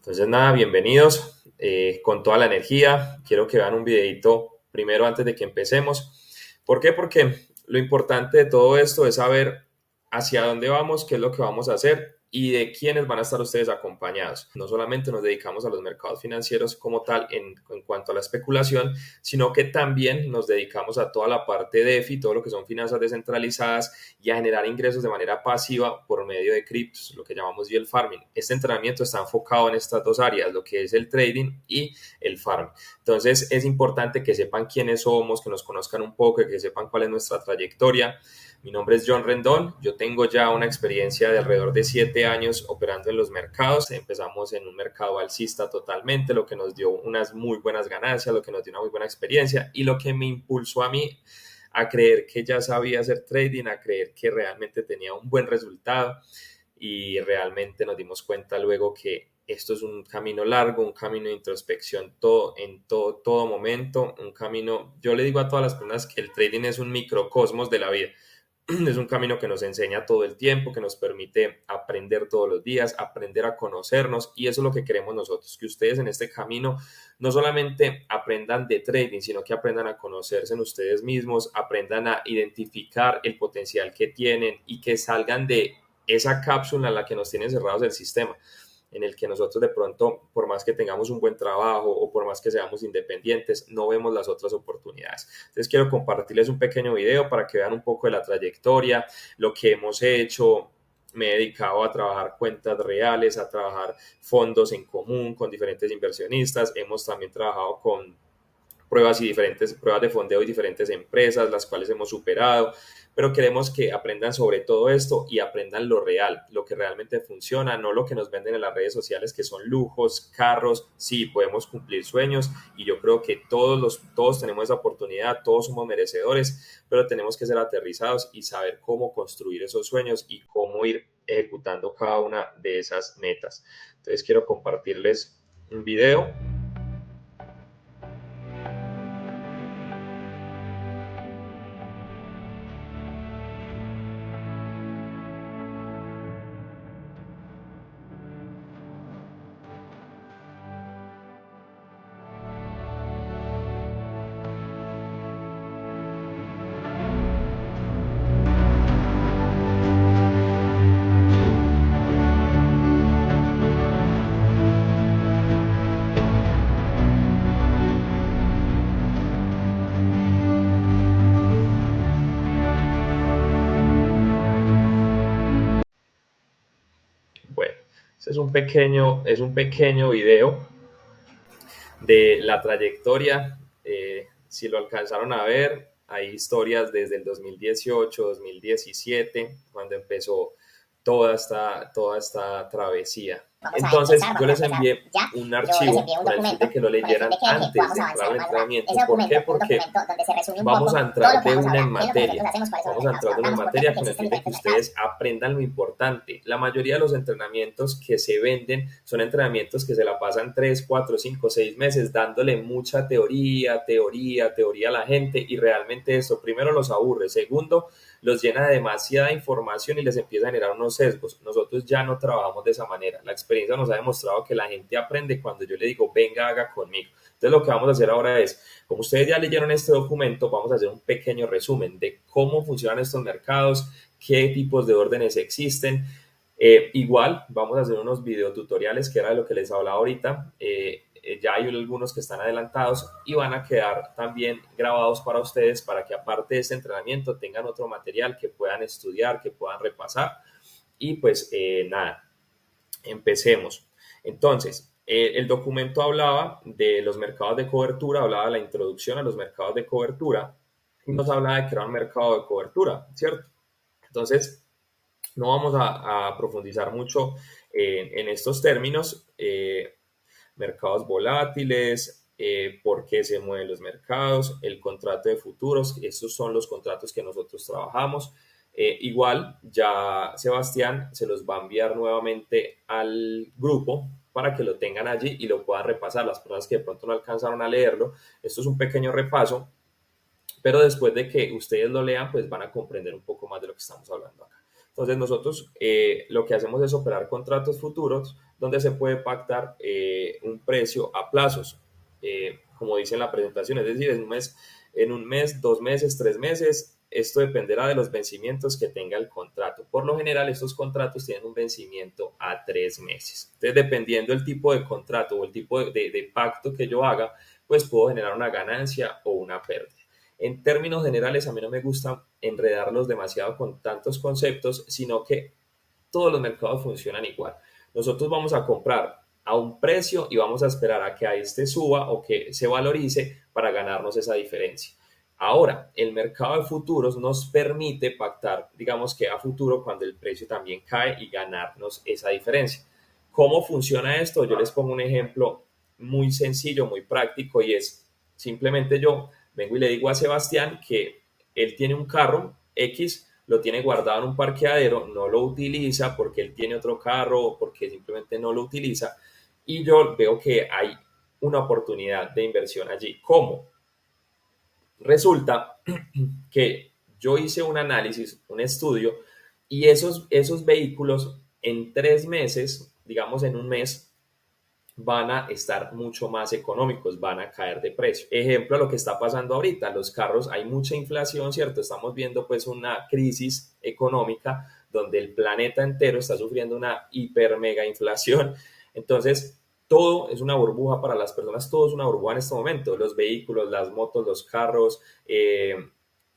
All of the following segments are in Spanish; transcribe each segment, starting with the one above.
Entonces nada, bienvenidos con toda la energía. Quiero que vean un videito primero antes de que empecemos. ¿Por qué? Porque lo importante de todo esto es saber hacia dónde vamos, qué es lo que vamos a hacer y de quiénes van a estar ustedes acompañados. No solamente nos dedicamos a los mercados financieros como tal en cuanto a la especulación, sino que también nos dedicamos a toda la parte de DeFi, todo lo que son finanzas descentralizadas y a generar ingresos de manera pasiva por medio de criptos, lo que llamamos yield farming. Este entrenamiento está enfocado en estas dos áreas, lo que es el trading y el farming. Entonces es importante que sepan quiénes somos, que nos conozcan un poco, que sepan cuál es nuestra trayectoria. Mi nombre es John Rendón, yo tengo ya una experiencia de alrededor de 7 años operando en los mercados. Empezamos en un mercado alcista totalmente, lo que nos dio unas muy buenas ganancias, lo que nos dio una muy buena experiencia y lo que me impulsó a mí a creer que ya sabía hacer trading, a creer que realmente tenía un buen resultado y realmente nos dimos cuenta luego que esto es un camino largo, un camino de introspección en todo momento, un camino, yo le digo a todas las personas que el trading es un microcosmos de la vida. Es un camino que nos enseña todo el tiempo, que nos permite aprender todos los días, aprender a conocernos y eso es lo que queremos nosotros, que ustedes en este camino no solamente aprendan de trading, sino que aprendan a conocerse en ustedes mismos, aprendan a identificar el potencial que tienen y que salgan de esa cápsula en la que nos tienen cerrados el sistema, en el que nosotros de pronto, por más que tengamos un buen trabajo o por más que seamos independientes, no vemos las otras oportunidades. Entonces quiero compartirles un pequeño video para que vean un poco de la trayectoria, lo que hemos hecho. Me he dedicado a trabajar cuentas reales, a trabajar fondos en común con diferentes inversionistas. Hemos también trabajado con pruebas de fondeo y diferentes empresas, las cuales hemos superado, pero queremos que aprendan sobre todo esto y aprendan lo real, lo que realmente funciona, no lo que nos venden en las redes sociales, que son lujos, carros. Sí, podemos cumplir sueños y yo creo que todos tenemos esa oportunidad, todos somos merecedores, pero tenemos que ser aterrizados y saber cómo construir esos sueños y cómo ir ejecutando cada una de esas metas. Entonces quiero compartirles un video. Bueno, este es un pequeño video de la trayectoria. Si lo alcanzaron a ver, hay historias desde el 2018, 2017, cuando empezó toda esta travesía. Entonces, yo les envié un archivo con el fin de que lo leyeran antes de entrar al entrenamiento. ¿Por qué? Porque vamos a entrar de una en materia. Vamos a entrar de una en materia con el fin de que ustedes aprendan lo importante. La mayoría de los entrenamientos que se venden son entrenamientos que se la pasan 3, 4, 5, 6 meses dándole mucha teoría a la gente y realmente eso, primero, los aburre. Segundo, los llena de demasiada información y les empieza a generar unos sesgos. Nosotros ya no trabajamos de esa manera. La experiencia nos ha demostrado que la gente aprende cuando yo le digo, venga, haga conmigo. Entonces lo que vamos a hacer ahora es, como ustedes ya leyeron este documento, vamos a hacer un pequeño resumen de cómo funcionan estos mercados, qué tipos de órdenes existen. Igual vamos a hacer unos videotutoriales, que era de lo que les hablaba ahorita. Ya hay algunos que están adelantados y van a quedar también grabados para ustedes para que aparte de este entrenamiento tengan otro material que puedan estudiar, que puedan repasar. Y pues nada, empecemos. Entonces, el documento hablaba de los mercados de cobertura, hablaba de la introducción a los mercados de cobertura y nos hablaba de que era un mercado de cobertura, ¿cierto? Entonces, no vamos a profundizar mucho en estos términos. Mercados volátiles, por qué se mueven los mercados, el contrato de futuros, estos son los contratos que nosotros trabajamos. Igual, ya Sebastián se los va a enviar nuevamente al grupo para que lo tengan allí y lo puedan repasar. Las personas que de pronto no alcanzaron a leerlo, esto es un pequeño repaso, pero después de que ustedes lo lean, pues van a comprender un poco más de lo que estamos hablando acá. Entonces nosotros lo que hacemos es operar contratos futuros donde se puede pactar un precio a plazos, como dice en la presentación, es decir, en un mes, 2 meses, 3 meses. Esto dependerá de los vencimientos que tenga el contrato. Por lo general, estos contratos tienen un vencimiento a 3 meses. Entonces, dependiendo del tipo de contrato o el tipo de pacto que yo haga, pues puedo generar una ganancia o una pérdida. En términos generales, a mí no me gusta enredarlos demasiado con tantos conceptos, sino que todos los mercados funcionan igual. Nosotros vamos a comprar a un precio y vamos a esperar a que a este suba o que se valorice para ganarnos esa diferencia. Ahora, el mercado de futuros nos permite pactar, digamos que a futuro, cuando el precio también cae y ganarnos esa diferencia. ¿Cómo funciona esto? Yo les pongo un ejemplo muy sencillo, muy práctico, y es simplemente yo vengo y le digo a Sebastián que él tiene un carro X, lo tiene guardado en un parqueadero, no lo utiliza porque él tiene otro carro o porque simplemente no lo utiliza, y yo veo que hay una oportunidad de inversión allí. ¿Cómo? Resulta que yo hice un análisis, un estudio, y esos vehículos en 3 meses, digamos en un mes, van a estar mucho más económicos, van a caer de precio. Ejemplo, lo que está pasando ahorita, los carros, hay mucha inflación, ¿cierto? Estamos viendo pues una crisis económica donde el planeta entero está sufriendo una hiper mega inflación. Entonces, todo es una burbuja para las personas, todo es una burbuja en este momento. Los vehículos, las motos, los carros,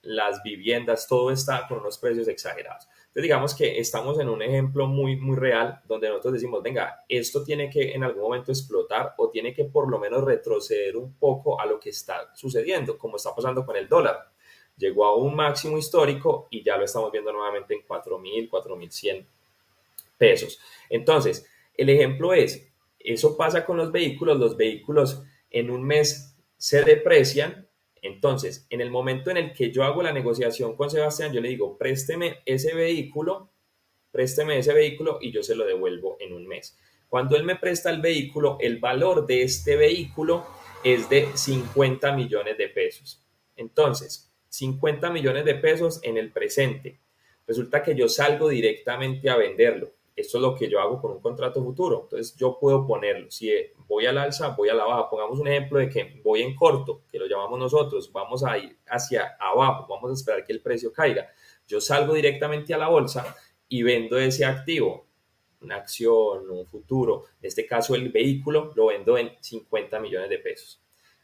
las viviendas, todo está con unos precios exagerados. Entonces, digamos que estamos en un ejemplo muy, muy real donde nosotros decimos, venga, esto tiene que en algún momento explotar o tiene que por lo menos retroceder un poco a lo que está sucediendo, como está pasando con el dólar. Llegó a un máximo histórico y ya lo estamos viendo nuevamente en 4.000, 4.100 pesos. Entonces, el ejemplo es, eso pasa con los vehículos en un mes se deprecian. Entonces, en el momento en el que yo hago la negociación con Sebastián, yo le digo, présteme ese vehículo y yo se lo devuelvo en un mes. Cuando él me presta el vehículo, el valor de este vehículo es de 50 millones de pesos. Entonces, 50 millones de pesos en el presente. Resulta que yo salgo directamente a venderlo. Esto es lo que yo hago con un contrato futuro. Entonces yo puedo ponerlo. Si voy al alza, voy a la baja. Pongamos un ejemplo de que voy en corto, que lo llamamos nosotros. Vamos a ir hacia abajo. Vamos a esperar que el precio caiga. Yo salgo directamente a la bolsa y vendo ese activo, una acción, un futuro. En este caso el vehículo lo vendo en 50 millones de pesos.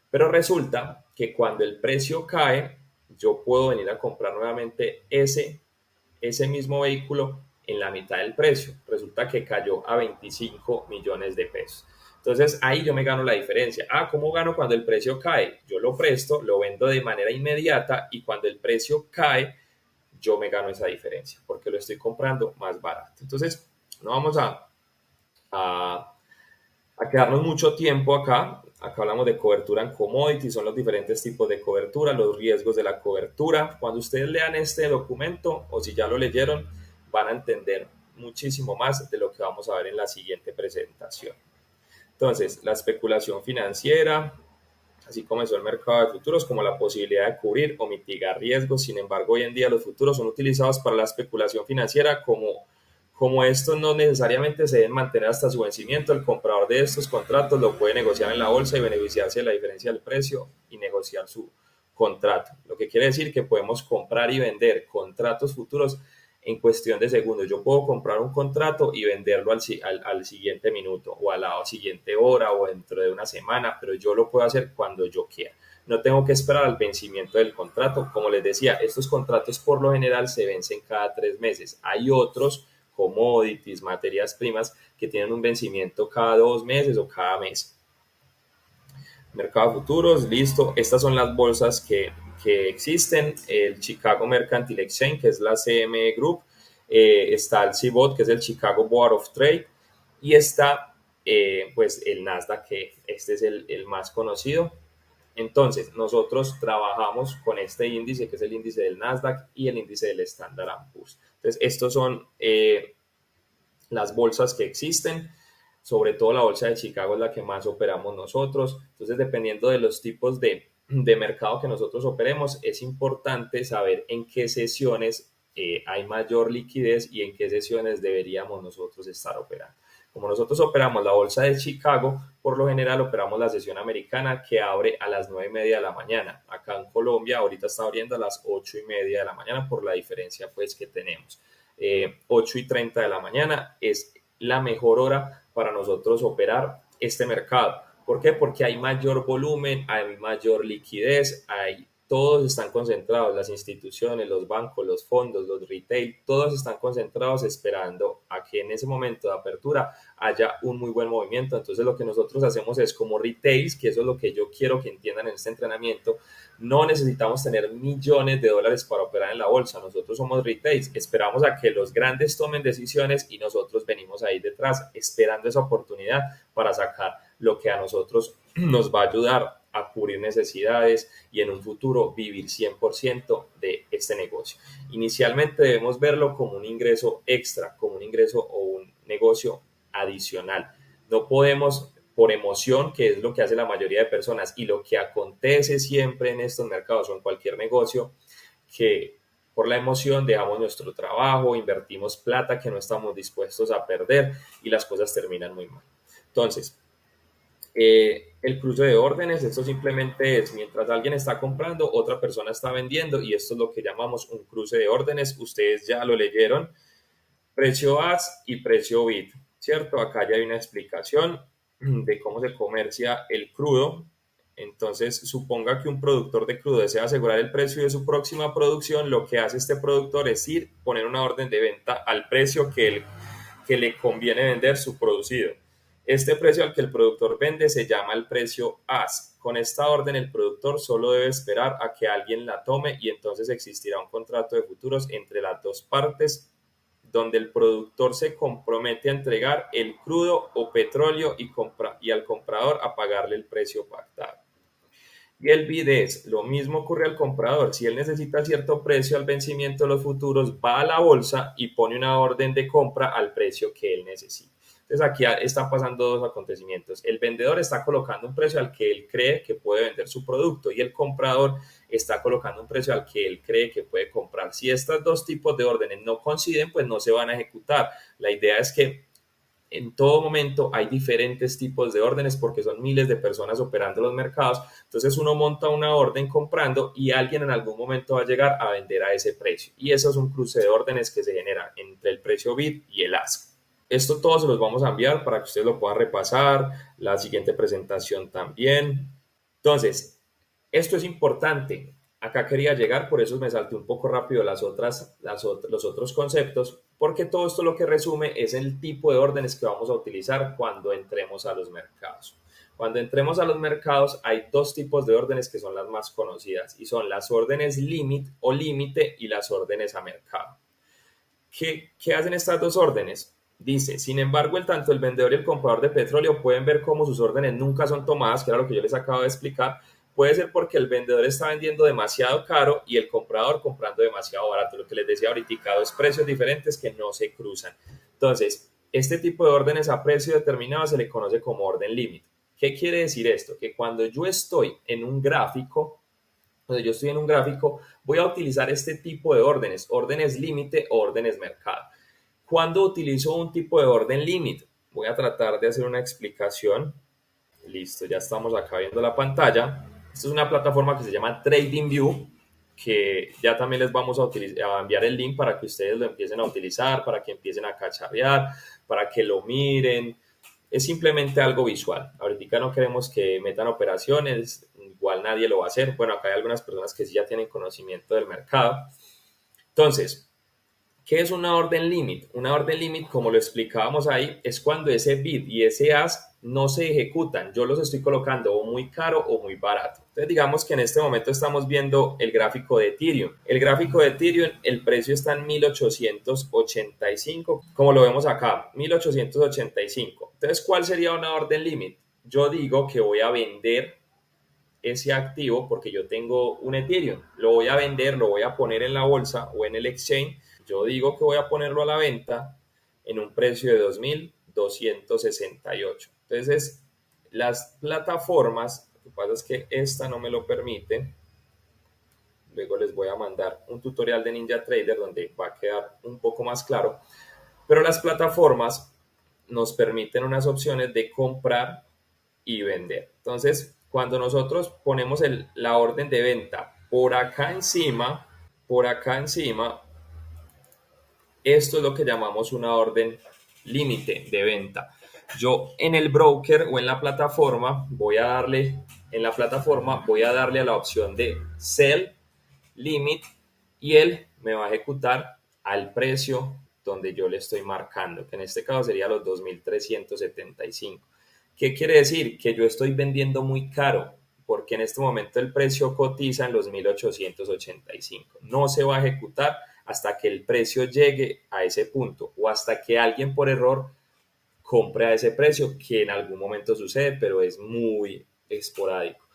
Pero resulta que cuando el precio cae, yo puedo venir a comprar nuevamente ese mismo vehículo en la mitad del precio. Resulta que cayó a 25 millones de pesos. Entonces ahí yo me gano la diferencia. ¿Cómo gano cuando el precio cae? Yo lo presto, lo vendo de manera inmediata y cuando el precio cae, yo me gano esa diferencia porque lo estoy comprando más barato. Entonces, no vamos a, a quedarnos mucho tiempo acá. Acá hablamos de cobertura en commodities, son los diferentes tipos de cobertura, los riesgos de la cobertura. Cuando ustedes lean este documento o si ya lo leyeron, van a entender muchísimo más de lo que vamos a ver en la siguiente presentación. Entonces, la especulación financiera, así comenzó el mercado de futuros como la posibilidad de cubrir o mitigar riesgos. Sin embargo, hoy en día los futuros son utilizados para la especulación financiera como estos no necesariamente se deben mantener hasta su vencimiento. El comprador de estos contratos lo puede negociar en la bolsa y beneficiarse de la diferencia del precio y negociar su contrato. Lo que quiere decir que podemos comprar y vender contratos futuros en cuestión de segundos. Yo puedo comprar un contrato y venderlo al siguiente minuto o a la siguiente hora o dentro de una semana, pero yo lo puedo hacer cuando yo quiera. No tengo que esperar al vencimiento del contrato. Como les decía, estos contratos por lo general se vencen cada 3 meses. Hay otros, commodities, materias primas, que tienen un vencimiento cada 2 meses o cada mes. Mercado de futuros, listo. Estas son las bolsas que existen. El Chicago Mercantile Exchange, que es la CME Group. Está el CBOT, que es el Chicago Board of Trade. Y está pues el Nasdaq, que este es el más conocido. Entonces, nosotros trabajamos con este índice, que es el índice del Nasdaq y el índice del Standard & Poor's. Entonces, estos son las bolsas que existen. Sobre todo la bolsa de Chicago es la que más operamos nosotros. Entonces, dependiendo de los tipos de mercado que nosotros operemos, es importante saber en qué sesiones hay mayor liquidez y en qué sesiones deberíamos nosotros estar operando. Como nosotros operamos la bolsa de Chicago, por lo general operamos la sesión americana que abre a las 9:30 de la mañana. Acá en Colombia ahorita está abriendo a las 8:30 de la mañana por la diferencia pues que tenemos. 8:30 de la mañana es la mejor hora para nosotros operar este mercado. ¿Por qué? Porque hay mayor volumen, hay mayor liquidez, todos están concentrados, las instituciones, los bancos, los fondos, los retail, todos están concentrados esperando a que en ese momento de apertura haya un muy buen movimiento. Entonces lo que nosotros hacemos es como retails, que eso es lo que yo quiero que entiendan en este entrenamiento, no necesitamos tener millones de dólares para operar en la bolsa. Nosotros somos retails, esperamos a que los grandes tomen decisiones y nosotros venimos ahí detrás esperando esa oportunidad para sacar lo que a nosotros nos va a ayudar a cubrir necesidades y en un futuro vivir 100% de este negocio. Inicialmente debemos verlo como un ingreso extra, como un ingreso o un negocio adicional. No podemos por emoción, que es lo que hace la mayoría de personas y lo que acontece siempre en estos mercados o en cualquier negocio, que por la emoción dejamos nuestro trabajo, invertimos plata que no estamos dispuestos a perder y las cosas terminan muy mal. Entonces, el cruce de órdenes, esto simplemente es mientras alguien está comprando, otra persona está vendiendo y esto es lo que llamamos un cruce de órdenes. Ustedes ya lo leyeron, precio AS y precio bid, ¿cierto? Acá ya hay una explicación de cómo se comercia el crudo. Entonces, suponga que un productor de crudo desea asegurar el precio de su próxima producción, lo que hace este productor es poner una orden de venta al precio que le conviene vender su producido. Este precio al que el productor vende se llama el precio AS. Con esta orden el productor solo debe esperar a que alguien la tome y entonces existirá un contrato de futuros entre las dos partes donde el productor se compromete a entregar el crudo o petróleo y al comprador a pagarle el precio pactado. Y el bid es, lo mismo ocurre al comprador, si él necesita cierto precio al vencimiento de los futuros, va a la bolsa y pone una orden de compra al precio que él necesita. Entonces aquí están pasando dos acontecimientos. El vendedor está colocando un precio al que él cree que puede vender su producto y el comprador está colocando un precio al que él cree que puede comprar. Si estos dos tipos de órdenes no coinciden, pues no se van a ejecutar. La idea es que en todo momento hay diferentes tipos de órdenes porque son miles de personas operando los mercados. Entonces uno monta una orden comprando y alguien en algún momento va a llegar a vender a ese precio. Y eso es un cruce de órdenes que se genera entre el precio bid y el ask. Esto todo se los vamos a enviar para que ustedes lo puedan repasar, la siguiente presentación también. Entonces, esto es importante. Acá quería llegar, por eso me salté un poco rápido los otros conceptos, porque todo esto lo que resume es el tipo de órdenes que vamos a utilizar cuando entremos a los mercados. Cuando entremos a los mercados hay dos tipos de órdenes que son las más conocidas y son las órdenes limit o límite y las órdenes a mercado. ¿Qué hacen estas dos órdenes? Dice, sin embargo, tanto el vendedor y el comprador de petróleo pueden ver cómo sus órdenes nunca son tomadas, que era lo que yo les acabo de explicar. Puede ser porque el vendedor está vendiendo demasiado caro y el comprador comprando demasiado barato. Lo que les decía ahorita, dos precios diferentes que no se cruzan. Entonces, este tipo de órdenes a precio determinado se le conoce como orden límite. ¿Qué quiere decir esto? Que cuando yo estoy en un gráfico, voy a utilizar este tipo de órdenes límite o órdenes mercado. ¿Cuándo utilizo un tipo de orden límite? Voy a tratar de hacer una explicación. Listo, ya estamos acá viendo la pantalla. Esta es una plataforma que se llama TradingView, que ya también les vamos a enviar el link para que ustedes lo empiecen a utilizar, para que empiecen a cacharrear, para que lo miren. Es simplemente algo visual. Ahorita no queremos que metan operaciones, igual nadie lo va a hacer. Bueno, acá hay algunas personas que sí ya tienen conocimiento del mercado. Entonces, ¿qué es una orden limit? Una orden limit, como lo explicábamos ahí, es cuando ese bid y ese ask no se ejecutan. Yo los estoy colocando o muy caro o muy barato. Entonces, digamos que en este momento estamos viendo el gráfico de Ethereum. El gráfico de Ethereum, el precio está en 1885, como lo vemos acá, 1885. Entonces, ¿cuál sería una orden limit? Yo digo que voy a vender ese activo porque yo tengo un Ethereum. Lo voy a vender, lo voy a poner en la bolsa o en el exchange. Yo digo que voy a ponerlo a la venta en un precio de 2.268. Entonces, las plataformas, lo que pasa es que esta no me lo permite. luego les voy a mandar un tutorial de NinjaTrader donde va a quedar un poco más claro, pero las plataformas nos permiten unas opciones de comprar y vender. Entonces, cuando nosotros ponemos la orden de venta por acá encima, esto es lo que llamamos una orden límite de venta. Yo en el broker o en la plataforma voy a darle a la opción de sell limit y él me va a ejecutar al precio donde yo le estoy marcando, que en este caso sería los 2.375. ¿Qué quiere decir? Que yo estoy vendiendo muy caro, porque en este momento el precio cotiza en los 1.885. No se va a ejecutar hasta que el precio llegue a ese punto o hasta que alguien por error compre a ese precio, que en algún momento sucede, pero es muy esporádico.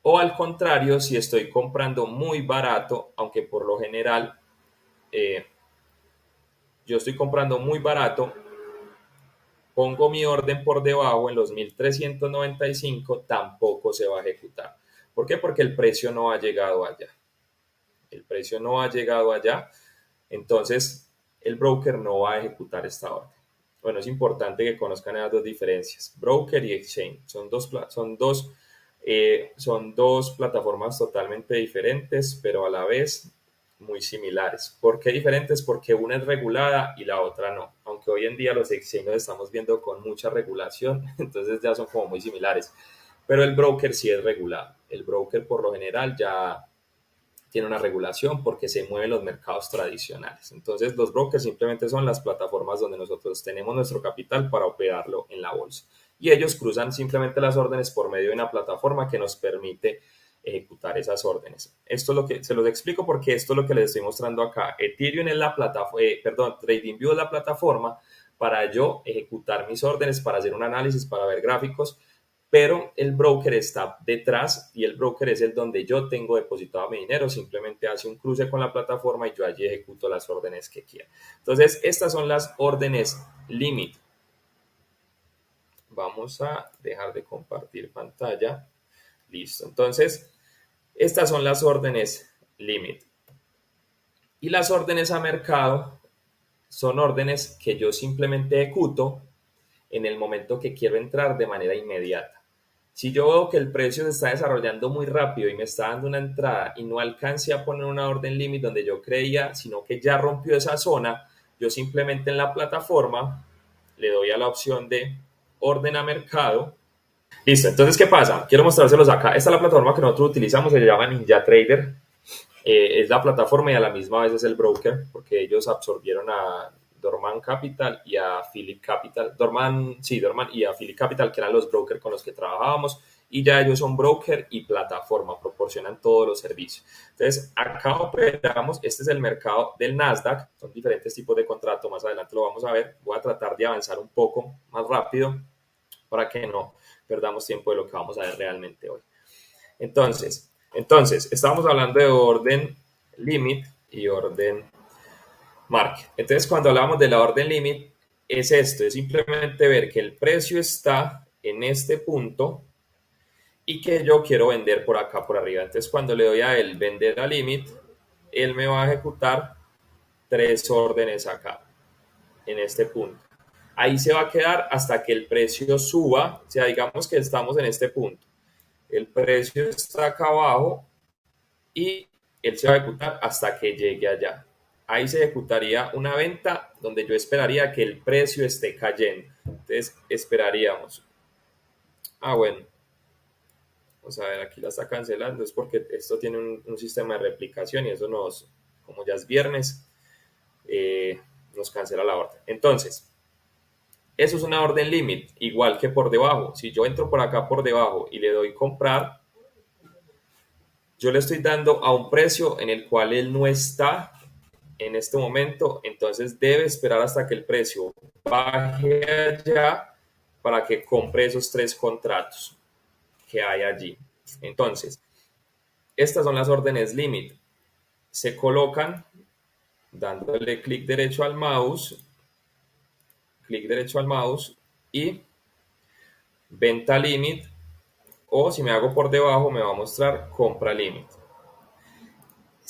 O al contrario, si estoy comprando muy barato, aunque por lo general eh, yo estoy comprando muy barato, pongo mi orden por debajo en los 1.395, tampoco se va a ejecutar. ¿Por qué? Porque el precio no ha llegado allá. El precio no ha llegado allá, entonces el broker no va a ejecutar esta orden. Bueno, es importante que conozcan esas dos diferencias. Broker y exchange son dos plataformas totalmente diferentes, pero a la vez muy similares. ¿Por qué diferentes? Porque una es regulada y la otra no. Aunque hoy en día los exchanges estamos viendo con mucha regulación, entonces ya son como muy similares. Pero el broker sí es regulado. El broker por lo general ya tiene una regulación porque se mueven los mercados tradicionales. Entonces, los brokers simplemente son las plataformas donde nosotros tenemos nuestro capital para operarlo en la bolsa. Y ellos cruzan simplemente las órdenes por medio de una plataforma que nos permite ejecutar esas órdenes. Esto es lo que se los explico porque esto es lo que les estoy mostrando acá. Ethereum es la plataforma, TradingView es la plataforma para yo ejecutar mis órdenes, para hacer un análisis, para ver gráficos, pero el broker está detrás y el broker es el donde yo tengo depositado mi dinero, simplemente hace un cruce con la plataforma y yo allí ejecuto las órdenes que quiera. Entonces, estas son las órdenes limit. Vamos a dejar de compartir pantalla. Listo. Entonces, estas son las órdenes limit. Y las órdenes a mercado son órdenes que yo simplemente ejecuto en el momento que quiero entrar de manera inmediata. Si yo veo que el precio se está desarrollando muy rápido y me está dando una entrada y no alcancé a poner una orden límite donde yo creía, sino que ya rompió esa zona, yo simplemente en la plataforma le doy a la opción de orden a mercado. Listo, entonces, ¿qué pasa? Quiero mostrárselos acá. Esta es la plataforma que nosotros utilizamos, se llama NinjaTrader. Es la plataforma y a la misma vez es el broker, porque ellos absorbieron a Dorman Capital y a Philip Capital, Dorman y a Philip Capital, que eran los brokers con los que trabajábamos, y ya ellos son broker y plataforma, proporcionan todos los servicios. Entonces, acá operamos, este es el mercado del Nasdaq, son diferentes tipos de contrato, más adelante lo vamos a ver, voy a tratar de avanzar un poco más rápido para que no perdamos tiempo de lo que vamos a ver realmente hoy. Entonces, estábamos hablando de orden limit y orden market. Entonces, cuando hablamos de la orden limit, es esto, es simplemente ver que el precio está en este punto y que yo quiero vender por acá, por arriba. Entonces, cuando le doy a él vender a limit, él me va a ejecutar 3 órdenes acá, en este punto. Ahí se va a quedar hasta que el precio suba, o sea, digamos que estamos en este punto. El precio está acá abajo y él se va a ejecutar hasta que llegue allá. Ahí se ejecutaría una venta donde yo esperaría que el precio esté cayendo. Entonces esperaríamos. Bueno, vamos a ver, aquí la está cancelando. Es porque esto tiene un sistema de replicación y eso como ya es viernes, nos cancela la orden. Entonces, eso es una orden límite, igual que por debajo. Si yo entro por acá por debajo y le doy comprar, yo le estoy dando a un precio en el cual él no está en este momento, entonces debe esperar hasta que el precio baje allá para que compre esos 3 contratos que hay allí. Entonces, estas son las órdenes límite. Se colocan dándole clic derecho al mouse y venta límite, o si me hago por debajo me va a mostrar compra límite.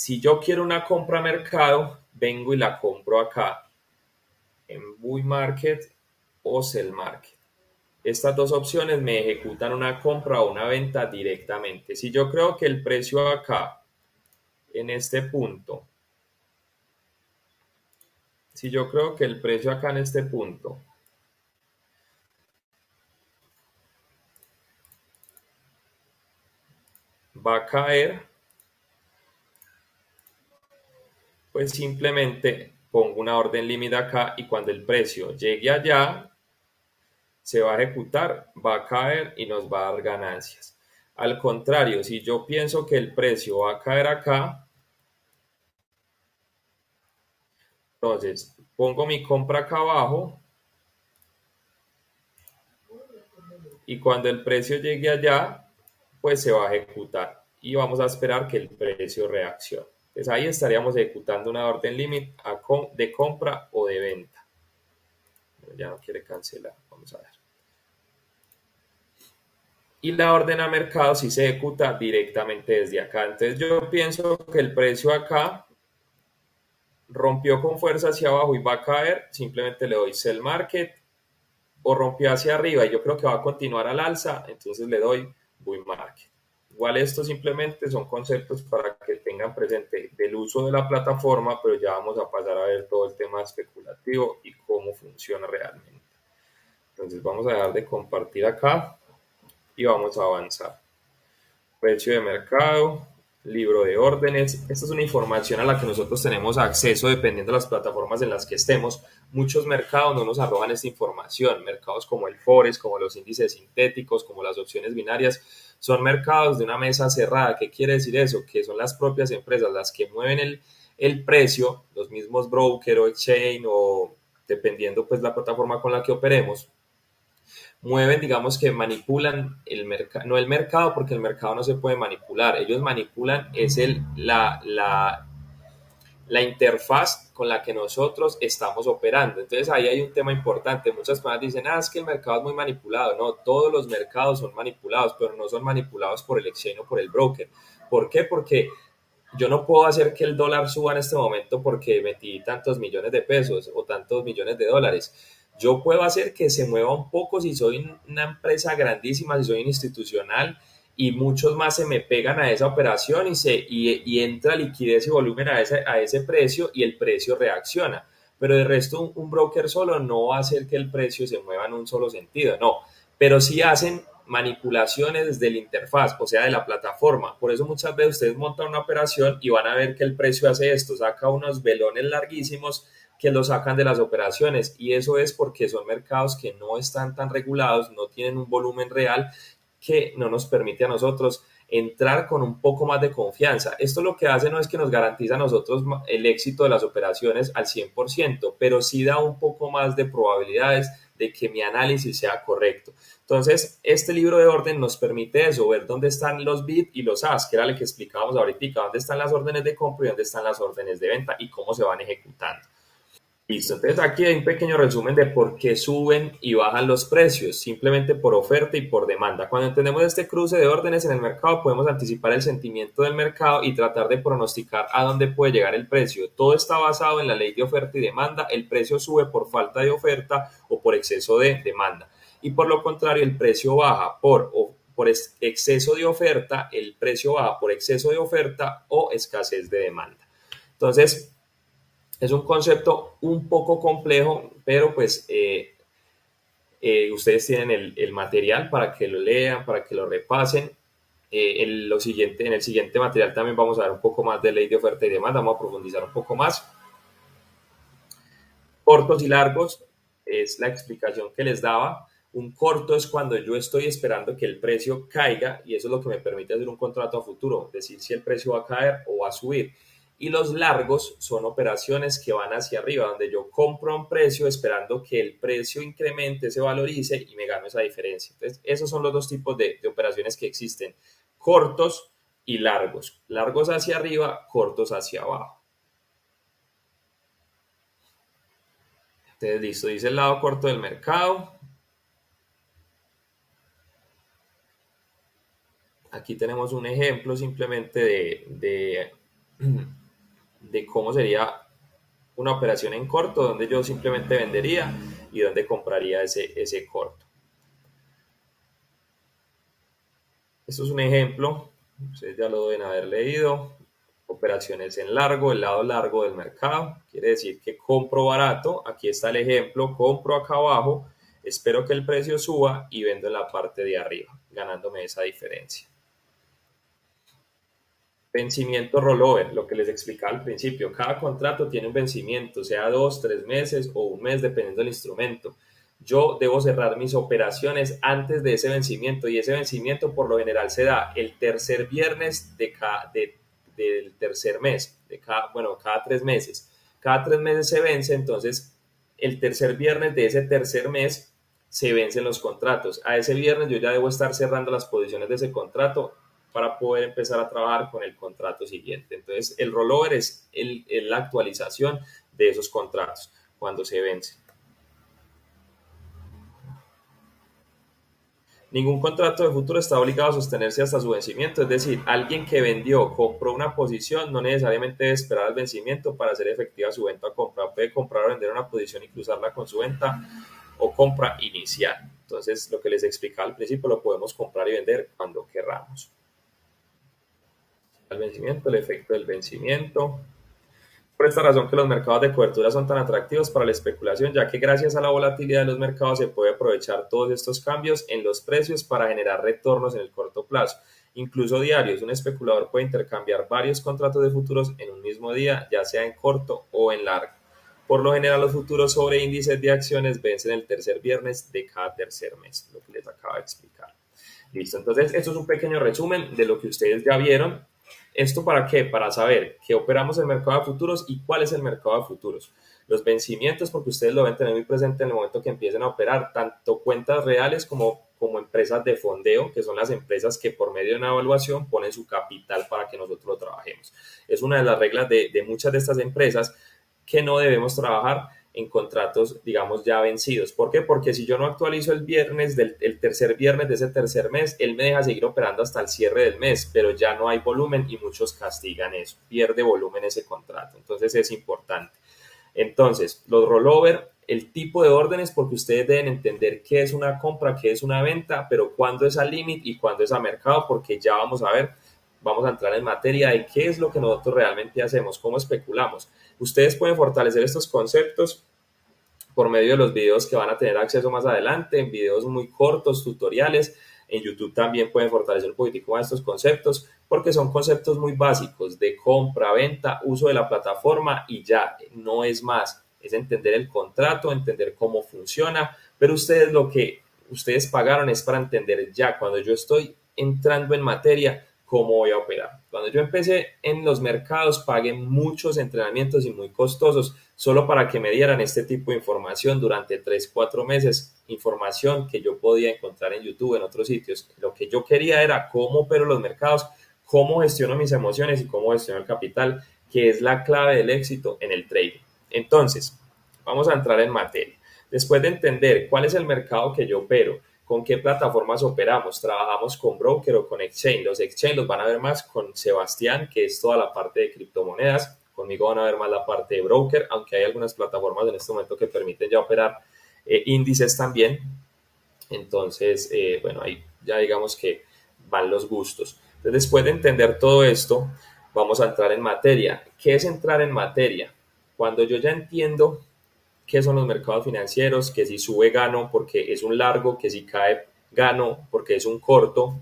Si yo quiero una compra a mercado, vengo y la compro acá en Buy Market o Sell Market. Estas dos opciones me ejecutan una compra o una venta directamente. Si yo creo que el precio acá, en este punto, si yo creo que el precio acá en este punto va a caer, pues simplemente pongo una orden límite acá y cuando el precio llegue allá, se va a ejecutar, va a caer y nos va a dar ganancias. Al contrario, si yo pienso que el precio va a caer acá, entonces pongo mi compra acá abajo y cuando el precio llegue allá, pues se va a ejecutar y vamos a esperar que el precio reaccione. Entonces ahí estaríamos ejecutando una orden límite de compra o de venta. Ya no quiere cancelar, vamos a ver. Y la orden a mercado sí se ejecuta directamente desde acá. Entonces yo pienso que el precio acá rompió con fuerza hacia abajo y va a caer, simplemente le doy sell market o rompió hacia arriba y yo creo que va a continuar al alza, entonces le doy bull market. Igual esto simplemente son conceptos para que tengan presente del uso de la plataforma, pero ya vamos a pasar a ver todo el tema especulativo y cómo funciona realmente. Entonces vamos a dejar de compartir acá y vamos a avanzar. Precio de mercado, libro de órdenes. Esta es una información a la que nosotros tenemos acceso dependiendo de las plataformas en las que estemos. Muchos mercados no nos arrojan esta información. Mercados como el Forex, como los índices sintéticos, como las opciones binarias, son mercados de una mesa cerrada. ¿Qué quiere decir eso? Que son las propias empresas las que mueven el precio, los mismos broker o exchange o dependiendo pues la plataforma con la que operemos, mueven, digamos que manipulan el mercado, no el mercado, porque el mercado no se puede manipular, ellos manipulan es la interfaz con la que nosotros estamos operando. Entonces ahí hay un tema importante. Muchas personas dicen, es que el mercado es muy manipulado. No, todos los mercados son manipulados, pero no son manipulados por el exchange o por el broker. ¿Por qué? Porque yo no puedo hacer que el dólar suba en este momento porque metí tantos millones de pesos o tantos millones de dólares. Yo puedo hacer que se mueva un poco si soy una empresa grandísima, si soy institucional y muchos más se me pegan a esa operación y entra liquidez y volumen a ese precio y el precio reacciona. Pero de resto un broker solo no va a hacer que el precio se mueva en un solo sentido, no. Pero sí hacen manipulaciones desde la interfaz, o sea, de la plataforma. Por eso muchas veces ustedes montan una operación y van a ver que el precio hace esto, saca unos velones larguísimos que lo sacan de las operaciones y eso es porque son mercados que no están tan regulados, no tienen un volumen real que no nos permite a nosotros entrar con un poco más de confianza. Esto lo que hace no es que nos garantiza a nosotros el éxito de las operaciones al 100%, pero sí da un poco más de probabilidades de que mi análisis sea correcto. Entonces, este libro de orden nos permite eso, ver dónde están los bid y los as, que era lo que explicábamos ahorita, dónde están las órdenes de compra y dónde están las órdenes de venta y cómo se van ejecutando. Listo, entonces aquí hay un pequeño resumen de por qué suben y bajan los precios, simplemente por oferta y por demanda. Cuando entendemos este cruce de órdenes en el mercado, podemos anticipar el sentimiento del mercado y tratar de pronosticar a dónde puede llegar el precio. Todo está basado en la ley de oferta y demanda. El precio sube por falta de oferta o por exceso de demanda. Y por lo contrario, el precio baja por exceso de oferta, el precio baja por exceso de oferta o escasez de demanda. Entonces, es un concepto un poco complejo, pero pues ustedes tienen el material para que lo lean, para que lo repasen. En el siguiente material también vamos a ver un poco más de ley de oferta y demanda, vamos a profundizar un poco más. Cortos y largos es la explicación que les daba. Un corto es cuando yo estoy esperando que el precio caiga y eso es lo que me permite hacer un contrato a futuro, decir si el precio va a caer o va a subir. Y los largos son operaciones que van hacia arriba, donde yo compro a un precio esperando que el precio incremente, se valorice y me gano esa diferencia. Entonces, esos son los dos tipos de operaciones que existen, cortos y largos. Largos hacia arriba, cortos hacia abajo. Entonces, listo, dice el lado corto del mercado. Aquí tenemos un ejemplo simplemente de cómo sería una operación en corto, donde yo simplemente vendería y donde compraría ese corto. Esto es un ejemplo, ustedes ya lo deben haber leído. Operaciones en largo, el lado largo del mercado, quiere decir que compro barato, aquí está el ejemplo, compro acá abajo, espero que el precio suba y vendo en la parte de arriba, ganándome esa diferencia. Vencimiento rollover, lo que les explicaba al principio, cada contrato tiene un vencimiento, sea 2, 3 meses o un mes, dependiendo del instrumento. Yo debo cerrar mis operaciones antes de ese vencimiento y ese vencimiento por lo general se da el tercer viernes del tercer mes, cada 3 meses. Cada 3 meses se vence, entonces el tercer viernes de ese tercer mes se vencen los contratos. A ese viernes yo ya debo estar cerrando las posiciones de ese contrato para poder empezar a trabajar con el contrato siguiente. Entonces, el rollover es la actualización de esos contratos cuando se vence. Ningún contrato de futuro está obligado a sostenerse hasta su vencimiento, es decir, alguien que vendió, compró una posición, no necesariamente debe esperar al vencimiento para hacer efectiva su venta o compra. Puede comprar o vender una posición y cruzarla con su venta o compra inicial. Entonces, lo que les explicaba al principio, lo podemos comprar y vender cuando querramos. El vencimiento, el efecto del vencimiento. Por esta razón que los mercados de cobertura son tan atractivos para la especulación, ya que gracias a la volatilidad de los mercados se puede aprovechar todos estos cambios en los precios para generar retornos en el corto plazo, incluso diarios. Un especulador puede intercambiar varios contratos de futuros en un mismo día, ya sea en corto o en largo. Por lo general, los futuros sobre índices de acciones vencen el tercer viernes de cada tercer mes, lo que les acabo de explicar. Listo, entonces esto es un pequeño resumen de lo que ustedes ya vieron. ¿Esto para qué? Para saber que operamos en el mercado de futuros y cuál es el mercado de futuros. Los vencimientos, porque ustedes lo deben tener muy presente en el momento que empiecen a operar, tanto cuentas reales como empresas de fondeo, que son las empresas que por medio de una evaluación ponen su capital para que nosotros lo trabajemos. Es una de las reglas de muchas de estas empresas que no debemos trabajar en contratos, digamos, ya vencidos. ¿Por qué? Porque si yo no actualizo el viernes, el tercer viernes de ese tercer mes, él me deja seguir operando hasta el cierre del mes, pero ya no hay volumen y muchos castigan eso, pierde volumen ese contrato. Entonces es importante. Entonces, los rollover, el tipo de órdenes, porque ustedes deben entender qué es una compra, qué es una venta, pero cuándo es al límite y cuándo es a mercado, porque ya vamos a ver, vamos a entrar en materia de qué es lo que nosotros realmente hacemos, cómo especulamos. Ustedes pueden fortalecer estos conceptos por medio de los videos que van a tener acceso más adelante, en videos muy cortos, tutoriales. En YouTube también pueden fortalecer un poquitico más estos conceptos porque son conceptos muy básicos de compra, venta, uso de la plataforma y ya, no es más. Es entender el contrato, entender cómo funciona, pero ustedes lo que ustedes pagaron es para entender ya cuando yo estoy entrando en materia cómo voy a operar. Cuando yo empecé en los mercados pagué muchos entrenamientos y muy costosos solo para que me dieran este tipo de información durante 3, 4 meses, información que yo podía encontrar en YouTube, en otros sitios. Lo que yo quería era cómo opero los mercados, cómo gestiono mis emociones y cómo gestiono el capital, que es la clave del éxito en el trading. Entonces, vamos a entrar en materia. Después de entender cuál es el mercado que yo opero, con qué plataformas operamos, trabajamos con broker o con exchange. Los exchange los van a ver más con Sebastián, que es toda la parte de criptomonedas. Conmigo van a ver más la parte de broker, aunque hay algunas plataformas en este momento que permiten ya operar índices también. Entonces, bueno, ahí ya digamos que van los gustos. Entonces, después de entender todo esto, vamos a entrar en materia. ¿Qué es entrar en materia? Cuando yo ya entiendo qué son los mercados financieros, que si sube gano porque es un largo, que si cae gano porque es un corto,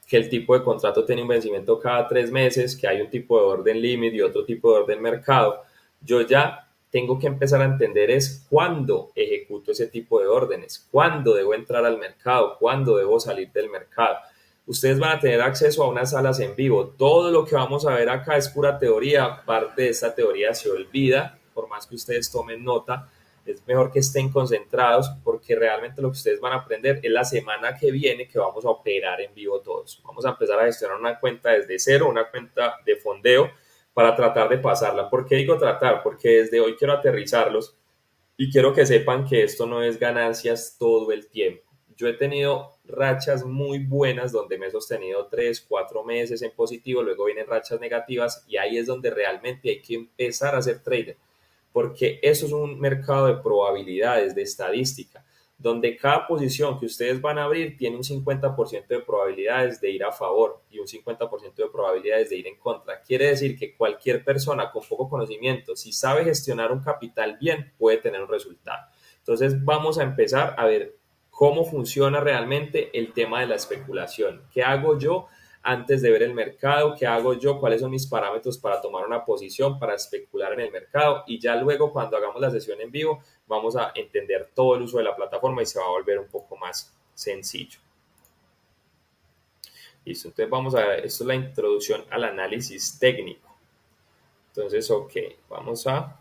que el tipo de contrato tiene un vencimiento cada 3 meses, que hay un tipo de orden límite y otro tipo de orden mercado, yo ya tengo que empezar a entender es cuándo ejecuto ese tipo de órdenes, cuándo debo entrar al mercado, cuándo debo salir del mercado. Ustedes van a tener acceso a unas salas en vivo. Todo lo que vamos a ver acá es pura teoría. Parte de esta teoría se olvida, por más que ustedes tomen nota. Es mejor que estén concentrados porque realmente lo que ustedes van a aprender es la semana que viene que vamos a operar en vivo todos. Vamos a empezar a gestionar una cuenta desde cero, una cuenta de fondeo para tratar de pasarla. ¿Por qué digo tratar? Porque desde hoy quiero aterrizarlos y quiero que sepan que esto no es ganancias todo el tiempo. Yo he tenido rachas muy buenas donde me he sostenido 3, 4 meses en positivo, luego vienen rachas negativas y ahí es donde realmente hay que empezar a hacer trader, porque eso es un mercado de probabilidades, de estadística, donde cada posición que ustedes van a abrir tiene un 50% de probabilidades de ir a favor y un 50% de probabilidades de ir en contra. Quiere decir que cualquier persona con poco conocimiento, si sabe gestionar un capital bien, puede tener un resultado. Entonces vamos a empezar a ver cómo funciona realmente el tema de la especulación. ¿Qué hago yo antes de ver el mercado? ¿Qué hago yo? ¿Cuáles son mis parámetros para tomar una posición, para especular en el mercado? Y ya luego cuando hagamos la sesión en vivo vamos a entender todo el uso de la plataforma y se va a volver un poco más sencillo. Listo, entonces vamos a ver, esto es la introducción al análisis técnico. Entonces, ok, vamos a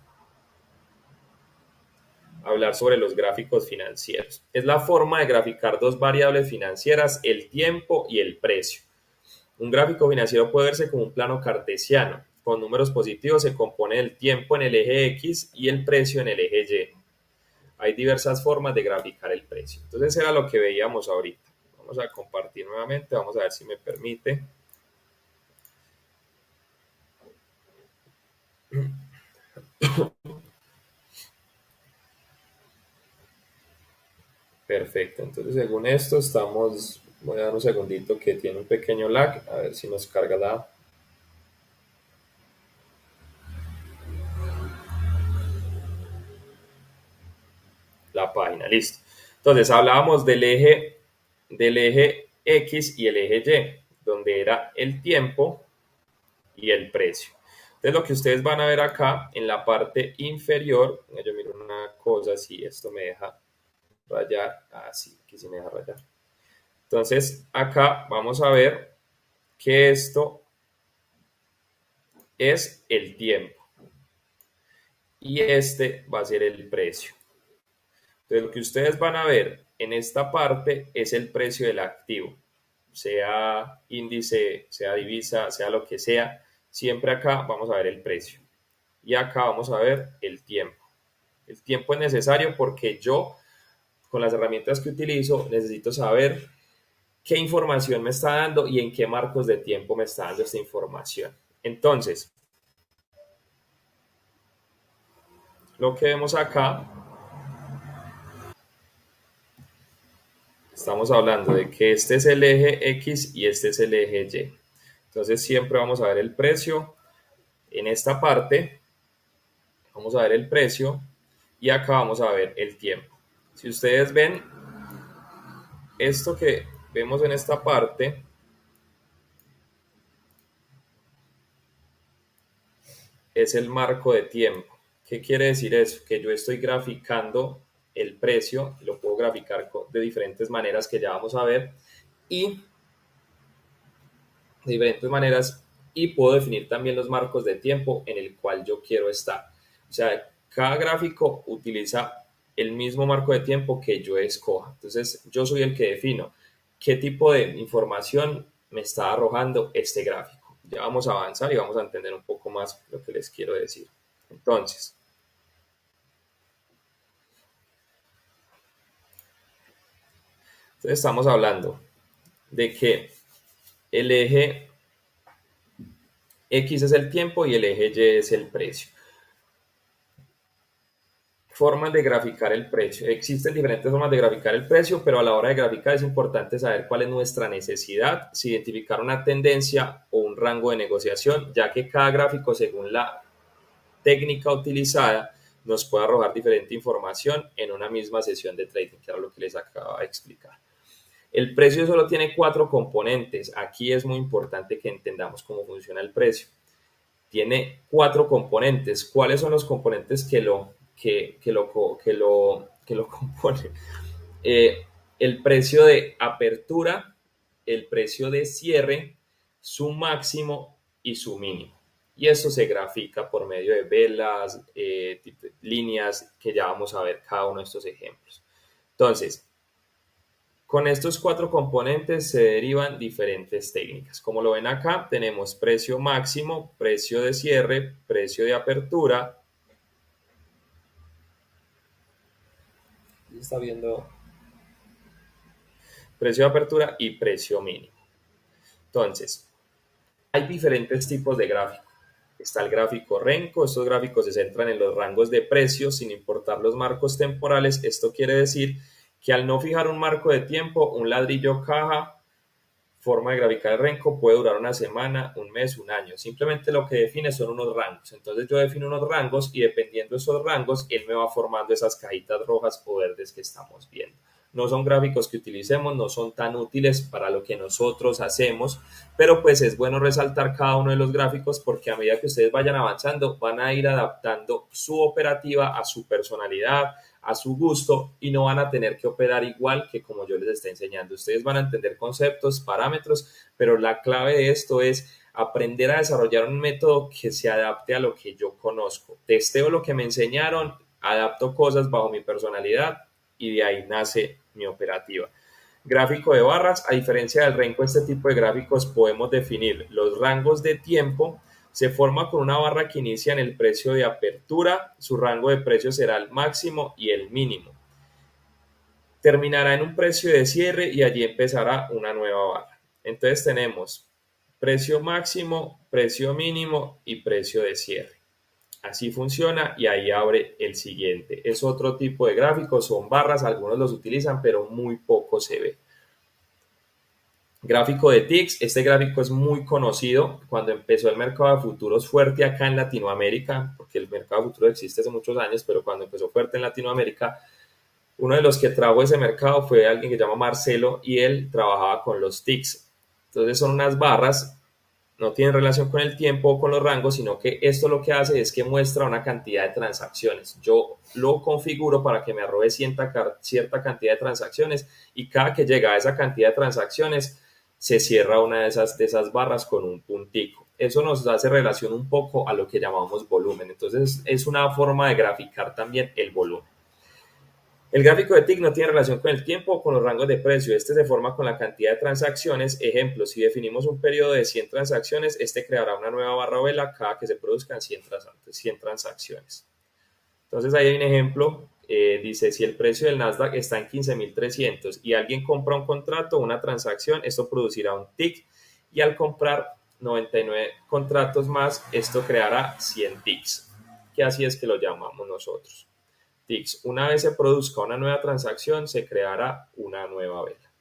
hablar sobre los gráficos financieros. Es la forma de graficar dos variables financieras, el tiempo y el precio. Un gráfico financiero puede verse como un plano cartesiano. Con números positivos se compone el tiempo en el eje X y el precio en el eje Y. Hay diversas formas de graficar el precio. Entonces era lo que veíamos ahorita. Vamos a compartir nuevamente, vamos a ver si me permite. Perfecto, entonces según esto estamos, voy a dar un segundito que tiene un pequeño lag, a ver si nos carga la página, listo. Entonces hablábamos del eje X y el eje Y, donde era el tiempo y el precio. Entonces lo que ustedes van a ver acá en la parte inferior, yo miro una cosa, si esto me deja rayar, sí, aquí sí me deja rayar. Entonces acá vamos a ver que esto es el tiempo y este va a ser el precio. Entonces lo que ustedes van a ver en esta parte es el precio del activo, sea índice, sea divisa, sea lo que sea, siempre acá vamos a ver el precio y acá vamos a ver el tiempo. El tiempo es necesario porque yo, con las herramientas que utilizo, necesito saber qué información me está dando y en qué marcos de tiempo me está dando esta información. Entonces, lo que vemos acá, estamos hablando de que este es el eje X y este es el eje Y. Entonces, siempre vamos a ver el precio. En esta parte, vamos a ver el precio y acá vamos a ver el tiempo. Si ustedes ven, esto que vemos en esta parte es el marco de tiempo. ¿Qué quiere decir eso? Que yo estoy graficando el precio, lo puedo graficar de diferentes maneras que ya vamos a ver, y de diferentes maneras, y puedo definir también los marcos de tiempo en el cual yo quiero estar. O sea, cada gráfico utiliza el mismo marco de tiempo que yo escoja. Entonces, yo soy el que defino qué tipo de información me está arrojando este gráfico. Ya vamos a avanzar y vamos a entender un poco más lo que les quiero decir. Entonces, estamos hablando de que el eje X es el tiempo y el eje Y es el precio. Formas de graficar el precio. Existen diferentes formas de graficar el precio, pero a la hora de graficar es importante saber cuál es nuestra necesidad, si identificar una tendencia o un rango de negociación, ya que cada gráfico, según la técnica utilizada, nos puede arrojar diferente información en una misma sesión de trading, que era lo que les acababa de explicar. El precio solo tiene 4 componentes. Aquí es muy importante que entendamos cómo funciona el precio. Tiene 4 componentes. ¿Cuáles son los componentes que lo componen? El precio de apertura, el precio de cierre, su máximo y su mínimo. Y eso se grafica por medio de velas, líneas, que ya vamos a ver cada uno de estos ejemplos. Entonces, con estos 4 componentes se derivan diferentes técnicas. Como lo ven acá, tenemos precio máximo, precio de cierre, precio de apertura. Está viendo. precio de apertura y precio mínimo. Entonces, hay diferentes tipos de gráficos. Está el gráfico Renko, estos gráficos se centran en los rangos de precios sin importar los marcos temporales. Esto quiere decir que al no fijar un marco de tiempo, un ladrillo caja, forma de graficar el Renko puede durar una semana, un mes, un año. Simplemente lo que define son unos rangos. Entonces yo defino unos rangos y dependiendo de esos rangos, él me va formando esas cajitas rojas o verdes que estamos viendo. No son gráficos que utilicemos, no son tan útiles para lo que nosotros hacemos, pero pues es bueno resaltar cada uno de los gráficos porque a medida que ustedes vayan avanzando van a ir adaptando su operativa a su personalidad, a su gusto y no van a tener que operar igual que como yo les estoy enseñando. Ustedes van a entender conceptos, parámetros, pero la clave de esto es aprender a desarrollar un método que se adapte a lo que yo conozco. Testeo lo que me enseñaron, adapto cosas bajo mi personalidad y de ahí nace mi operativa. Gráfico de barras, a diferencia del Renko, este tipo de gráficos podemos definir los rangos de tiempo. Se forma con una barra que inicia en el precio de apertura, su rango de precio será el máximo y el mínimo. Terminará en un precio de cierre y allí empezará una nueva barra. Entonces tenemos precio máximo, precio mínimo y precio de cierre. Así funciona y ahí abre el siguiente. Es otro tipo de gráficos, son barras, algunos los utilizan, pero muy poco se ve. Gráfico de TICS, este gráfico es muy conocido cuando empezó el mercado de futuros fuerte acá en Latinoamérica, porque el mercado de futuros existe hace muchos años, pero cuando empezó fuerte en Latinoamérica, uno de los que trajo ese mercado fue alguien que se llama Marcelo y él trabajaba con los TICS. Entonces son unas barras, no tienen relación con el tiempo o con los rangos, sino que esto lo que hace es que muestra una cantidad de transacciones. Yo lo configuro para que me arroje cierta cantidad de transacciones y cada que llega a esa cantidad de transacciones se cierra una de esas barras con un puntico. Eso nos hace relación un poco a lo que llamamos volumen. Entonces es una forma de graficar también el volumen. El gráfico de TIC no tiene relación con el tiempo o con los rangos de precio. Este se forma con la cantidad de transacciones. Ejemplo, si definimos un periodo de 100 transacciones, este creará una nueva barra o vela cada que se produzcan 100 transacciones. Entonces ahí hay un ejemplo. Dice, si el precio del Nasdaq está en 15.300 y alguien compra un contrato, una transacción, esto producirá un TIC y al comprar 99 contratos más, esto creará 100 TICs, que así es que lo llamamos nosotros. TICs. Una vez se produzca una nueva transacción, se creará una nueva vela.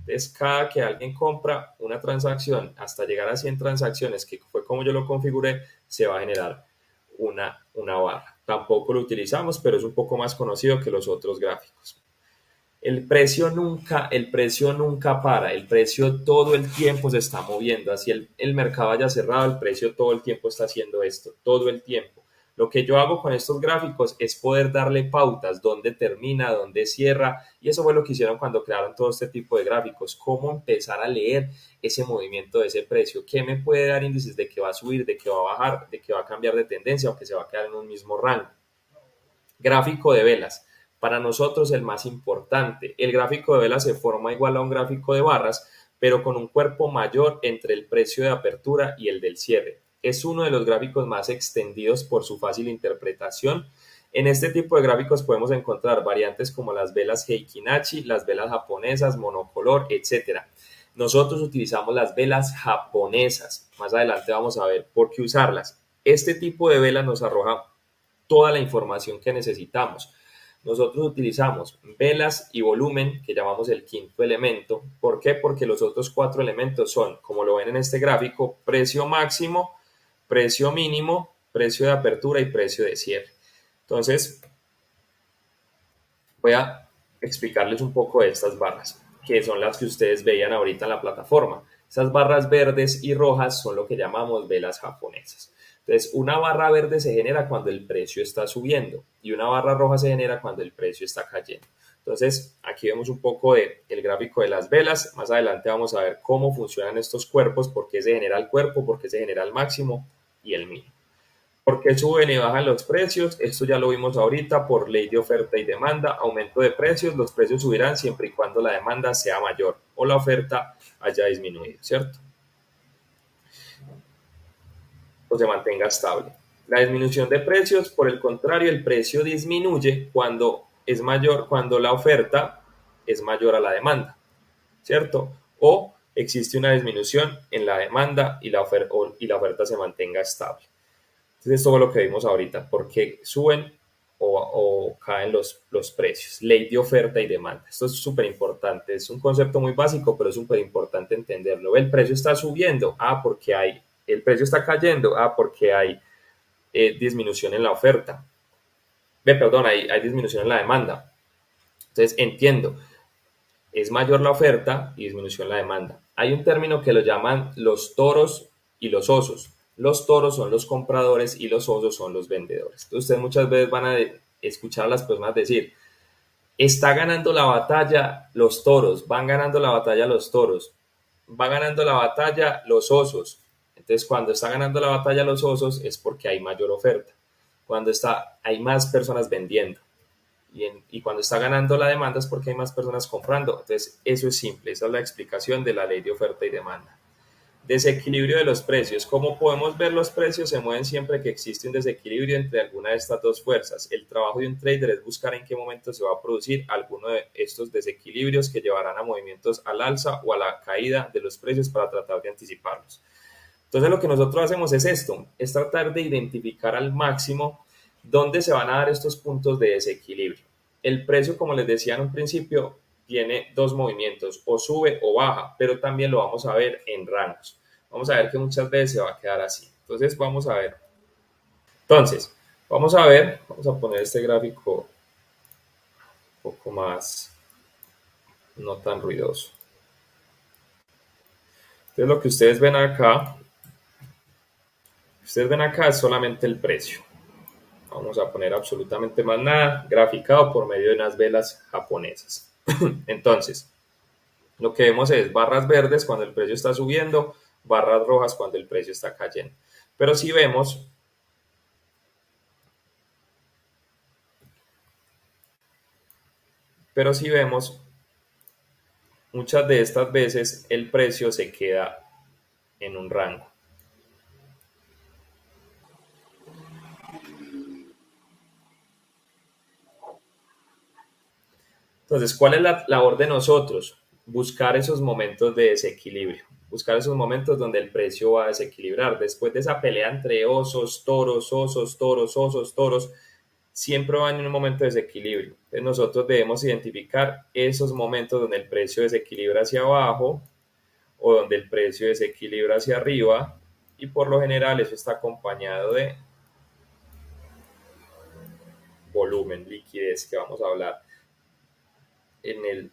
Entonces, cada que alguien compra una transacción hasta llegar a 100 transacciones, que fue como yo lo configuré, se va a generar una barra. Tampoco lo utilizamos, pero es un poco más conocido que los otros gráficos. El precio nunca para, el precio todo el tiempo se está moviendo. Así el mercado haya cerrado, el precio todo el tiempo está haciendo esto, todo el tiempo. Lo que yo hago con estos gráficos es poder darle pautas, dónde termina, dónde cierra, y eso fue lo que hicieron cuando crearon todo este tipo de gráficos, cómo empezar a leer ese movimiento de ese precio, qué me puede dar índices de que va a subir, de que va a bajar, de que va a cambiar de tendencia o que se va a quedar en un mismo rango. Gráfico de velas. Para nosotros el más importante. El gráfico de velas se forma igual a un gráfico de barras, pero con un cuerpo mayor entre el precio de apertura y el del cierre. Es uno de los gráficos más extendidos por su fácil interpretación. En este tipo de gráficos podemos encontrar variantes como las velas Heikin-Achi, las velas japonesas, monocolor, etc. Nosotros utilizamos las velas japonesas. Más adelante vamos a ver por qué usarlas. Este tipo de velas nos arroja toda la información que necesitamos. Nosotros utilizamos velas y volumen, que llamamos el quinto elemento. ¿Por qué? Porque los otros cuatro elementos son, como lo ven en este gráfico, precio máximo, precio mínimo, precio de apertura y precio de cierre. Entonces, voy a explicarles un poco de estas barras, que son las que ustedes veían ahorita en la plataforma. Esas barras verdes y rojas son lo que llamamos velas japonesas. Entonces, una barra verde se genera cuando el precio está subiendo y una barra roja se genera cuando el precio está cayendo. Entonces, aquí vemos un poco del gráfico de las velas. Más adelante vamos a ver cómo funcionan estos cuerpos, por qué se genera el cuerpo, por qué se genera el máximo y el mínimo. ¿Por qué suben y bajan los precios? Esto ya lo vimos ahorita por ley de oferta y demanda. Aumento de precios, los precios subirán siempre y cuando la demanda sea mayor o la oferta haya disminuido, ¿cierto? O se mantenga estable. La disminución de precios, por el contrario, el precio disminuye cuando es mayor, cuando la oferta es mayor a la demanda. ¿cierto? O existe una disminución en la demanda y la oferta se mantenga estable. Entonces, esto fue lo que vimos ahorita, porque suben o caen los precios. Ley de oferta y demanda. Esto es súper importante. Es un concepto muy básico, pero es súper importante entenderlo. El precio está subiendo. Porque hay. El precio está cayendo. Porque hay disminución en la oferta. Perdón, hay disminución en la demanda. Entonces, entiendo. Es mayor la oferta y disminución la demanda. Hay un término que lo llaman los toros y los osos. Los toros son los compradores y los osos son los vendedores. Entonces, ustedes muchas veces van a escuchar a las personas decir, está ganando la batalla los toros, van ganando la batalla los toros, va ganando la batalla los osos. Entonces, cuando está ganando la batalla los osos es porque hay mayor oferta. Cuando hay más personas vendiendo. Y cuando está ganando la demanda es porque hay más personas comprando. Entonces, eso es simple. Esa es la explicación de la ley de oferta y demanda. Desequilibrio de los precios. Como podemos ver, los precios se mueven siempre que existe un desequilibrio entre alguna de estas dos fuerzas. El trabajo de un trader es buscar en qué momento se va a producir alguno de estos desequilibrios que llevarán a movimientos al alza o a la caída de los precios para tratar de anticiparlos. Entonces, lo que nosotros hacemos es esto, es tratar de identificar al máximo dónde se van a dar estos puntos de desequilibrio. El precio, como les decía en un principio, tiene dos movimientos, o sube o baja, pero también lo vamos a ver en rangos. Vamos a ver que muchas veces se va a quedar así. Entonces, vamos a ver. Entonces, vamos a poner este gráfico un poco más, no tan ruidoso. Entonces, lo que ustedes ven acá es solamente el precio. Vamos a poner absolutamente más nada, graficado por medio de unas velas japonesas. Entonces, lo que vemos es barras verdes cuando el precio está subiendo, barras rojas cuando el precio está cayendo. Pero si vemos, muchas de estas veces el precio se queda en un rango. Entonces, ¿cuál es la labor de nosotros? Buscar esos momentos de desequilibrio, buscar esos momentos donde el precio va a desequilibrar. Después de esa pelea entre osos, toros, osos, toros, osos, toros, siempre va en un momento de desequilibrio. Entonces, nosotros debemos identificar esos momentos donde el precio desequilibra hacia abajo o donde el precio desequilibra hacia arriba, y por lo general eso está acompañado de volumen, liquidez, que vamos a hablar en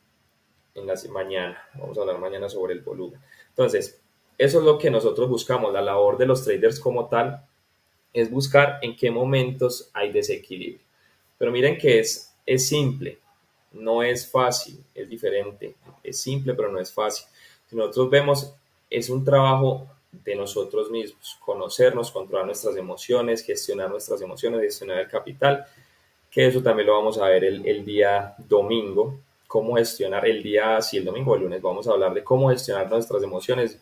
la mañana. Vamos a hablar mañana sobre el volumen. Entonces, eso es lo que nosotros buscamos. La labor de los traders como tal es buscar en qué momentos hay desequilibrio. Pero miren que es simple, no es fácil, es diferente. Es simple, pero no es fácil. Si nosotros vemos, es un trabajo de nosotros mismos, conocernos, controlar nuestras emociones, gestionar nuestras emociones, gestionar el capital, que eso también lo vamos a ver el día domingo, cómo gestionar el día, si el domingo o el lunes, vamos a hablar de cómo gestionar nuestras emociones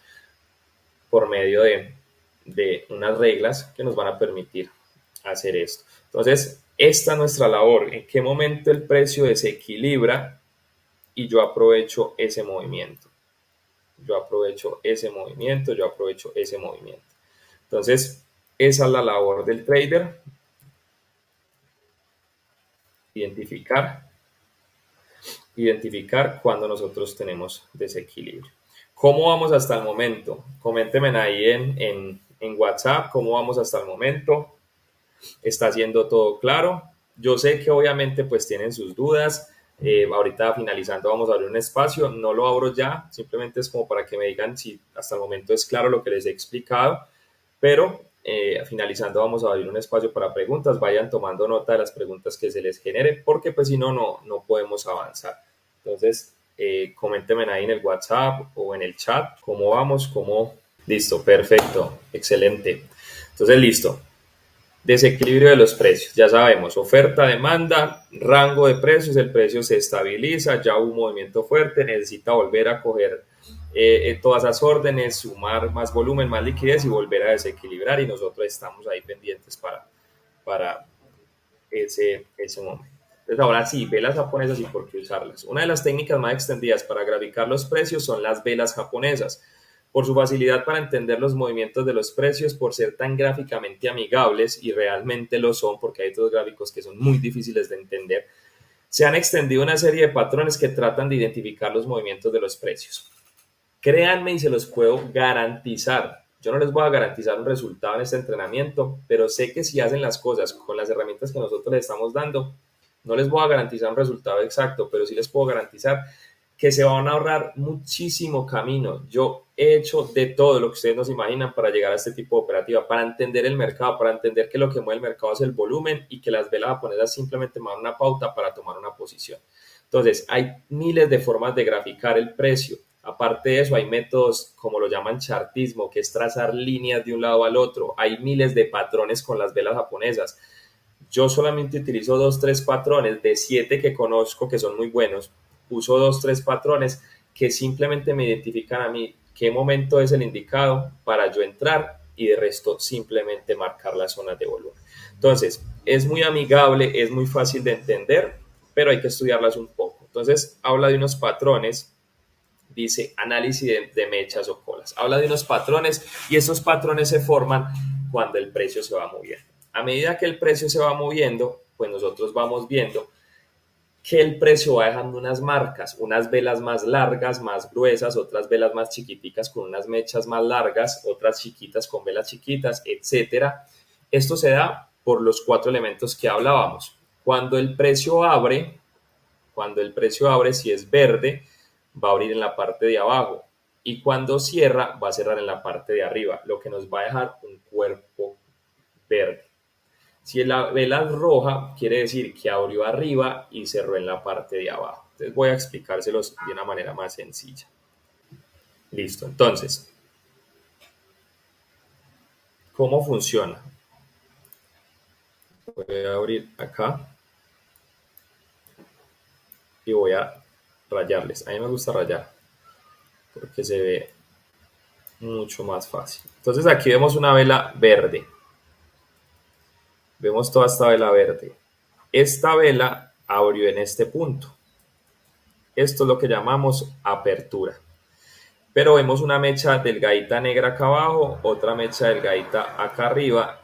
por medio de unas reglas que nos van a permitir hacer esto. Entonces, esta es nuestra labor, en qué momento el precio desequilibra y yo aprovecho ese movimiento. Yo aprovecho ese movimiento, yo aprovecho ese movimiento. Entonces, esa es la labor del trader, identificar cuando nosotros tenemos desequilibrio. ¿Cómo vamos hasta el momento? Coméntenme ahí en WhatsApp cómo vamos hasta el momento. ¿Está haciendo todo claro? Yo sé que obviamente pues tienen sus dudas. Ahorita finalizando vamos a abrir un espacio. No lo abro ya, simplemente es como para que me digan si hasta el momento es claro lo que les he explicado. Pero finalizando vamos a abrir un espacio para preguntas. Vayan tomando nota de las preguntas que se les genere, porque pues si no, no podemos avanzar. Entonces, coméntenme ahí en el WhatsApp o en el chat cómo vamos, cómo... Listo, perfecto, excelente. Entonces, listo. Desequilibrio de los precios, ya sabemos, oferta, demanda, rango de precios, el precio se estabiliza, ya hubo un movimiento fuerte, necesita volver a coger todas esas órdenes, sumar más volumen, más liquidez y volver a desequilibrar, y nosotros estamos ahí pendientes para ese momento. Entonces ahora sí, velas japonesas y por qué usarlas. Una de las técnicas más extendidas para graficar los precios son las velas japonesas. Por su facilidad para entender los movimientos de los precios, por ser tan gráficamente amigables, y realmente lo son porque hay otros gráficos que son muy difíciles de entender, se han extendido una serie de patrones que tratan de identificar los movimientos de los precios. Créanme y se los puedo garantizar. Yo no les voy a garantizar un resultado en este entrenamiento, pero sé que si hacen las cosas con las herramientas que nosotros les estamos dando, no les voy a garantizar un resultado exacto, pero sí les puedo garantizar que se van a ahorrar muchísimo camino. Yo he hecho de todo lo que ustedes nos imaginan para llegar a este tipo de operativa, para entender el mercado, para entender que lo que mueve el mercado es el volumen y que las velas japonesas simplemente me dan una pauta para tomar una posición. Entonces, hay miles de formas de graficar el precio. Aparte de eso, hay métodos como lo llaman chartismo, que es trazar líneas de un lado al otro. Hay miles de patrones con las velas japonesas. Yo solamente utilizo 2, 3 patrones de 7 que conozco que son muy buenos. Uso 2, 3 patrones que simplemente me identifican a mí qué momento es el indicado para yo entrar y de resto simplemente marcar las zonas de volumen. Entonces, es muy amigable, es muy fácil de entender, pero hay que estudiarlas un poco. Entonces, habla de unos patrones, dice análisis de mechas o colas. Habla de unos patrones y esos patrones se forman cuando el precio se va moviendo. A medida que el precio se va moviendo, pues nosotros vamos viendo que el precio va dejando unas marcas, unas velas más largas, más gruesas, otras velas más chiquiticas con unas mechas más largas, otras chiquitas con velas chiquitas, etcétera. Esto se da por los 4 elementos que hablábamos. Cuando el precio abre, si es verde, va a abrir en la parte de abajo, y cuando cierra, va a cerrar en la parte de arriba, lo que nos va a dejar un cuerpo verde. Si la vela es roja, quiere decir que abrió arriba y cerró en la parte de abajo. Entonces voy a explicárselos de una manera más sencilla. Listo, entonces, ¿cómo funciona? Voy a abrir acá y voy a rayarles. A mí me gusta rayar porque se ve mucho más fácil. Entonces aquí vemos una vela verde. Vemos toda esta vela verde. Esta vela abrió en este punto. Esto es lo que llamamos apertura. Pero vemos una mecha delgadita negra acá abajo, otra mecha delgadita acá arriba,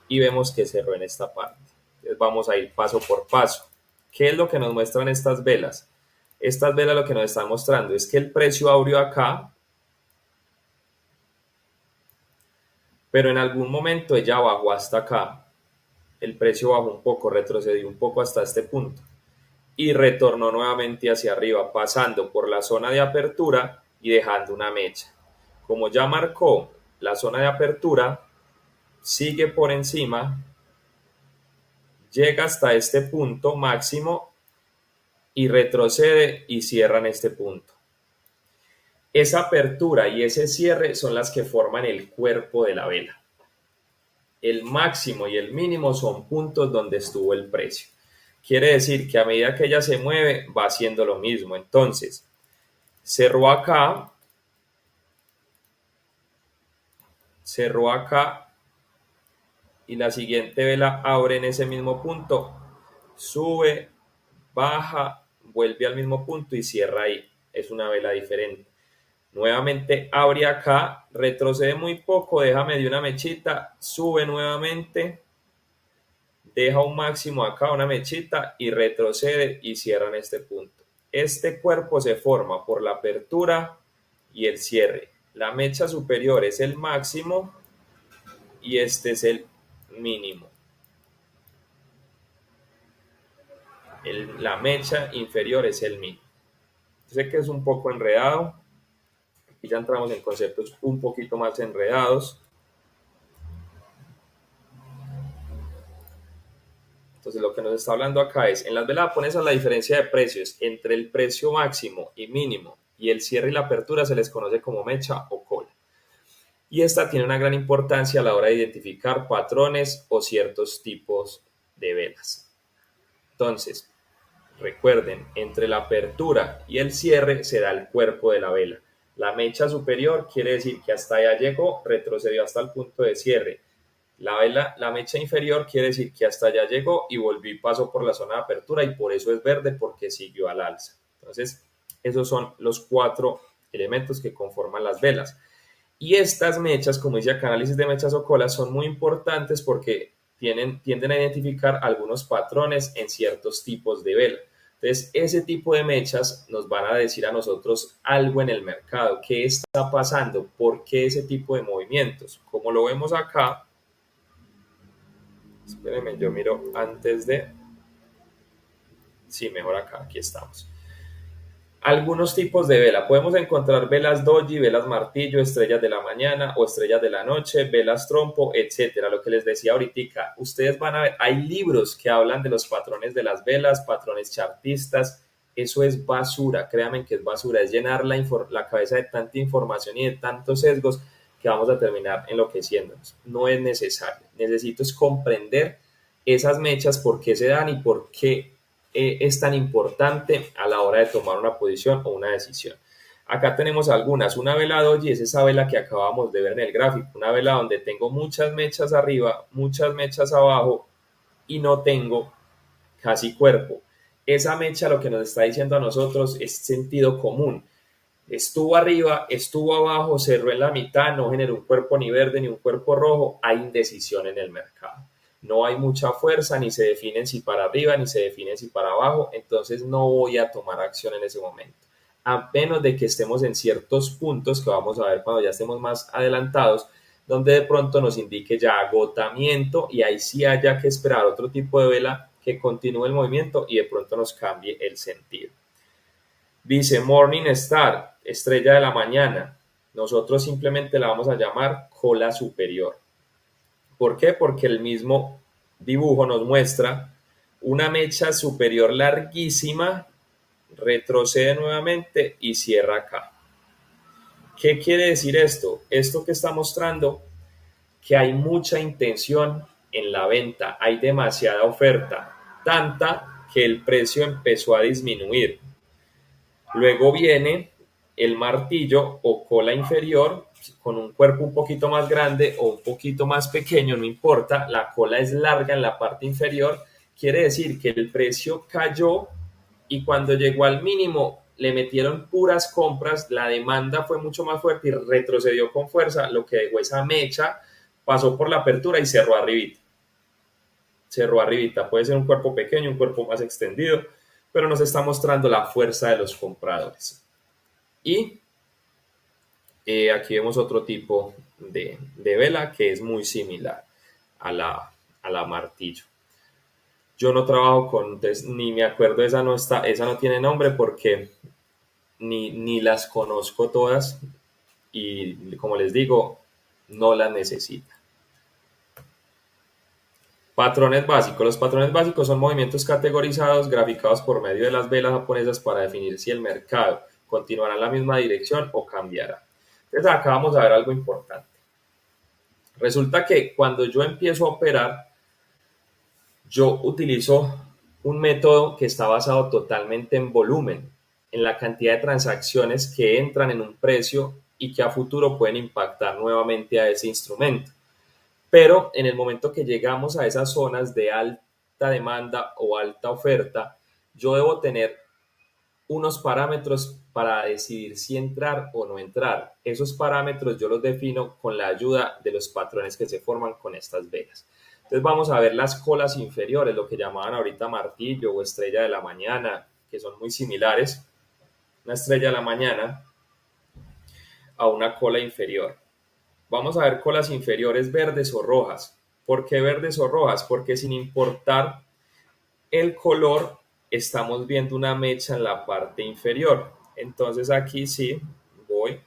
y vemos que cerró en esta parte. Entonces vamos a ir paso por paso. ¿Qué es lo que nos muestran estas velas? Estas velas lo que nos están mostrando es que el precio abrió acá, pero en algún momento ella bajó hasta acá. El precio bajó un poco, retrocedió un poco hasta este punto y retornó nuevamente hacia arriba, pasando por la zona de apertura y dejando una mecha. Como ya marcó la zona de apertura, sigue por encima, llega hasta este punto máximo y retrocede y cierra en este punto. Esa apertura y ese cierre son las que forman el cuerpo de la vela. El máximo y el mínimo son puntos donde estuvo el precio. Quiere decir que a medida que ella se mueve va haciendo lo mismo. Entonces, cerró acá y la siguiente vela abre en ese mismo punto, sube, baja, vuelve al mismo punto y cierra ahí. Es una vela diferente. Nuevamente abre acá, retrocede muy poco, deja medio una mechita, sube nuevamente, deja un máximo acá, una mechita, y retrocede y cierra en este punto. Este cuerpo se forma por la apertura y el cierre. La mecha superior es el máximo y este es el mínimo. La mecha inferior es el mínimo. Yo sé que es un poco enredado y ya entramos en conceptos un poquito más enredados. Entonces lo que nos está hablando acá es, en las velas japonesas la diferencia de precios entre el precio máximo y mínimo y el cierre y la apertura se les conoce como mecha o cola. Y esta tiene una gran importancia a la hora de identificar patrones o ciertos tipos de velas. Entonces, recuerden, entre la apertura y el cierre se da el cuerpo de la vela. La mecha superior quiere decir que hasta allá llegó, retrocedió hasta el punto de cierre. La mecha inferior quiere decir que hasta allá llegó y volvió y pasó por la zona de apertura y por eso es verde porque siguió al alza. Entonces, esos son los 4 elementos que conforman las velas. Y estas mechas, como dice acá, análisis de mechas o colas, son muy importantes porque tienden a identificar algunos patrones en ciertos tipos de vela. Entonces, ese tipo de mechas nos van a decir a nosotros algo en el mercado, qué está pasando, por qué ese tipo de movimientos. Como lo vemos acá, espérenme, yo miro antes de... Sí, mejor acá, aquí estamos. Algunos tipos de vela. Podemos encontrar velas doji, velas martillo, estrellas de la mañana o estrellas de la noche, velas trompo, etcétera. Lo que les decía ahorita, ustedes van a ver, hay libros que hablan de los patrones de las velas, patrones chartistas. Eso es basura, créanme que es basura, es llenar la cabeza de tanta información y de tantos sesgos que vamos a terminar enloqueciéndonos. No es necesario. Necesito es comprender esas mechas, por qué se dan y por qué es tan importante a la hora de tomar una posición o una decisión. Acá tenemos algunas. Una vela doji es esa vela que acabamos de ver en el gráfico, una vela donde tengo muchas mechas arriba, muchas mechas abajo y no tengo casi cuerpo. Esa mecha lo que nos está diciendo a nosotros es sentido común. Estuvo arriba, estuvo abajo, cerró en la mitad, no generó un cuerpo ni verde ni un cuerpo rojo, hay indecisión en el mercado. No hay mucha fuerza, ni se definen si para arriba, ni se definen si para abajo, entonces no voy a tomar acción en ese momento. A menos de que estemos en ciertos puntos que vamos a ver cuando ya estemos más adelantados, donde de pronto nos indique ya agotamiento y ahí sí haya que esperar otro tipo de vela que continúe el movimiento y de pronto nos cambie el sentido. Dice Morning Star, estrella de la mañana. Nosotros simplemente la vamos a llamar cola superior. ¿Por qué? Porque el mismo dibujo nos muestra una mecha superior larguísima, retrocede nuevamente y cierra acá. ¿Qué quiere decir esto? Esto que está mostrando que hay mucha intención en la venta, hay demasiada oferta, tanta que el precio empezó a disminuir. Luego viene el martillo o cola inferior con un cuerpo un poquito más grande o un poquito más pequeño, no importa, la cola es larga en la parte inferior, quiere decir que el precio cayó y cuando llegó al mínimo le metieron puras compras, la demanda fue mucho más fuerte y retrocedió con fuerza, lo que dejó esa mecha, pasó por la apertura y cerró arribita. Cerró arribita, puede ser un cuerpo pequeño, un cuerpo más extendido, pero nos está mostrando la fuerza de los compradores. Y aquí vemos otro tipo de vela que es muy similar a la martillo. Yo no trabajo con, ni me acuerdo, esa no tiene nombre porque ni las conozco todas y como les digo, no las necesito. Patrones básicos. Los patrones básicos son movimientos categorizados graficados por medio de las velas japonesas para definir si el mercado continuará en la misma dirección o cambiará. Entonces acá vamos a ver algo importante. Resulta que cuando yo empiezo a operar, yo utilizo un método que está basado totalmente en volumen, en la cantidad de transacciones que entran en un precio y que a futuro pueden impactar nuevamente a ese instrumento. Pero en el momento que llegamos a esas zonas de alta demanda o alta oferta, yo debo tener unos parámetros para decidir si entrar o no entrar. Esos parámetros yo los defino con la ayuda de los patrones que se forman con estas velas. Entonces vamos a ver las colas inferiores, lo que llamaban ahorita martillo o estrella de la mañana, que son muy similares. Una estrella de la mañana a una cola inferior. Vamos a ver colas inferiores verdes o rojas. ¿Por qué verdes o rojas? Porque sin importar el color, estamos viendo una mecha en la parte inferior. Entonces aquí sí, voy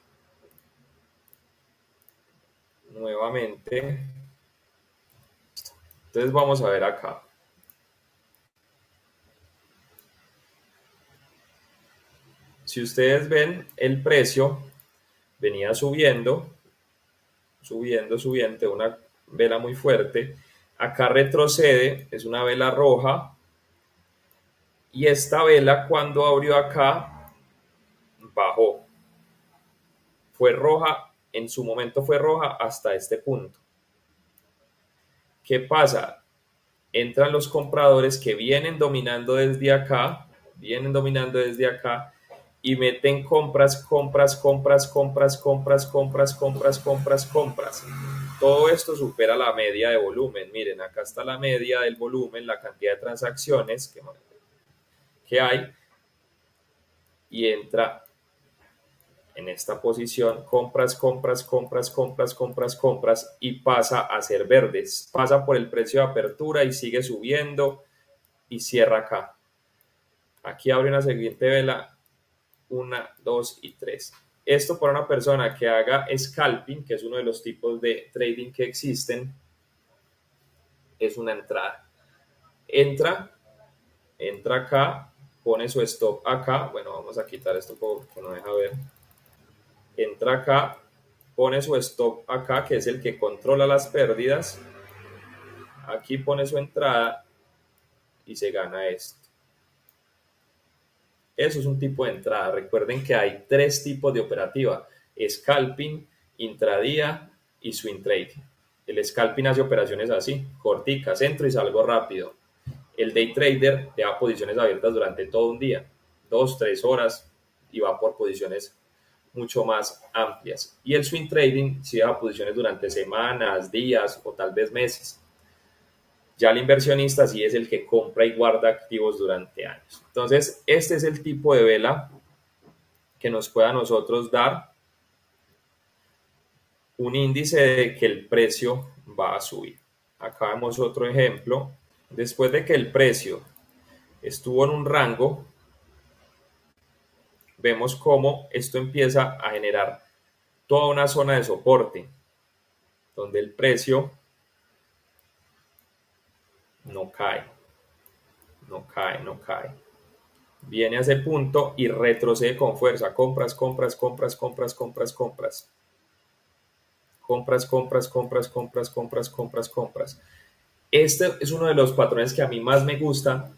nuevamente. Entonces vamos a ver acá. Si ustedes ven, el precio venía subiendo, subiendo, una vela muy fuerte. Acá retrocede, es una vela roja. Y esta vela cuando abrió acá, bajó. Fue roja, en su momento fue roja hasta este punto. ¿Qué pasa? Entran los compradores que vienen dominando desde acá, y meten compras, compras, compras, compras, compras, compras, compras, compras, compras. Todo esto supera la media de volumen. Miren, acá está la media del volumen, la cantidad de transacciones que hay, y entra en esta posición, compras, compras, compras, compras, compras, compras, y pasa a ser verdes. Pasa por el precio de apertura y sigue subiendo y cierra acá. Aquí abre una siguiente vela, 1, 2 y 3. Esto para una persona que haga scalping, que es uno de los tipos de trading que existen, es una entrada. Entra acá, pone su stop acá. Bueno, vamos a quitar esto porque no deja ver. Entra acá, pone su stop acá, que es el que controla las pérdidas. Aquí pone su entrada y se gana esto. Eso es un tipo de entrada. Recuerden que hay 3 tipos de operativa: scalping, intradía y swing trading. El scalping hace operaciones así, corticas, entro y salgo rápido. El day trader deja posiciones abiertas durante todo un día, 2, 3 horas, y va por posiciones mucho más amplias. Y el swing trading sí deja posiciones durante semanas, días o tal vez meses. Ya el inversionista sí es el que compra y guarda activos durante años. Entonces, este es el tipo de vela que nos pueda a nosotros dar un índice de que el precio va a subir. Acá vemos otro ejemplo. Después de que el precio estuvo en un rango, vemos cómo esto empieza a generar toda una zona de soporte, donde el precio no cae, no cae, no cae. Viene a ese punto y retrocede con fuerza. Compras, compras, compras, compras, compras, compras. Compras, compras, compras, compras, compras, compras, compras. Este es uno de los patrones que a mí más me gusta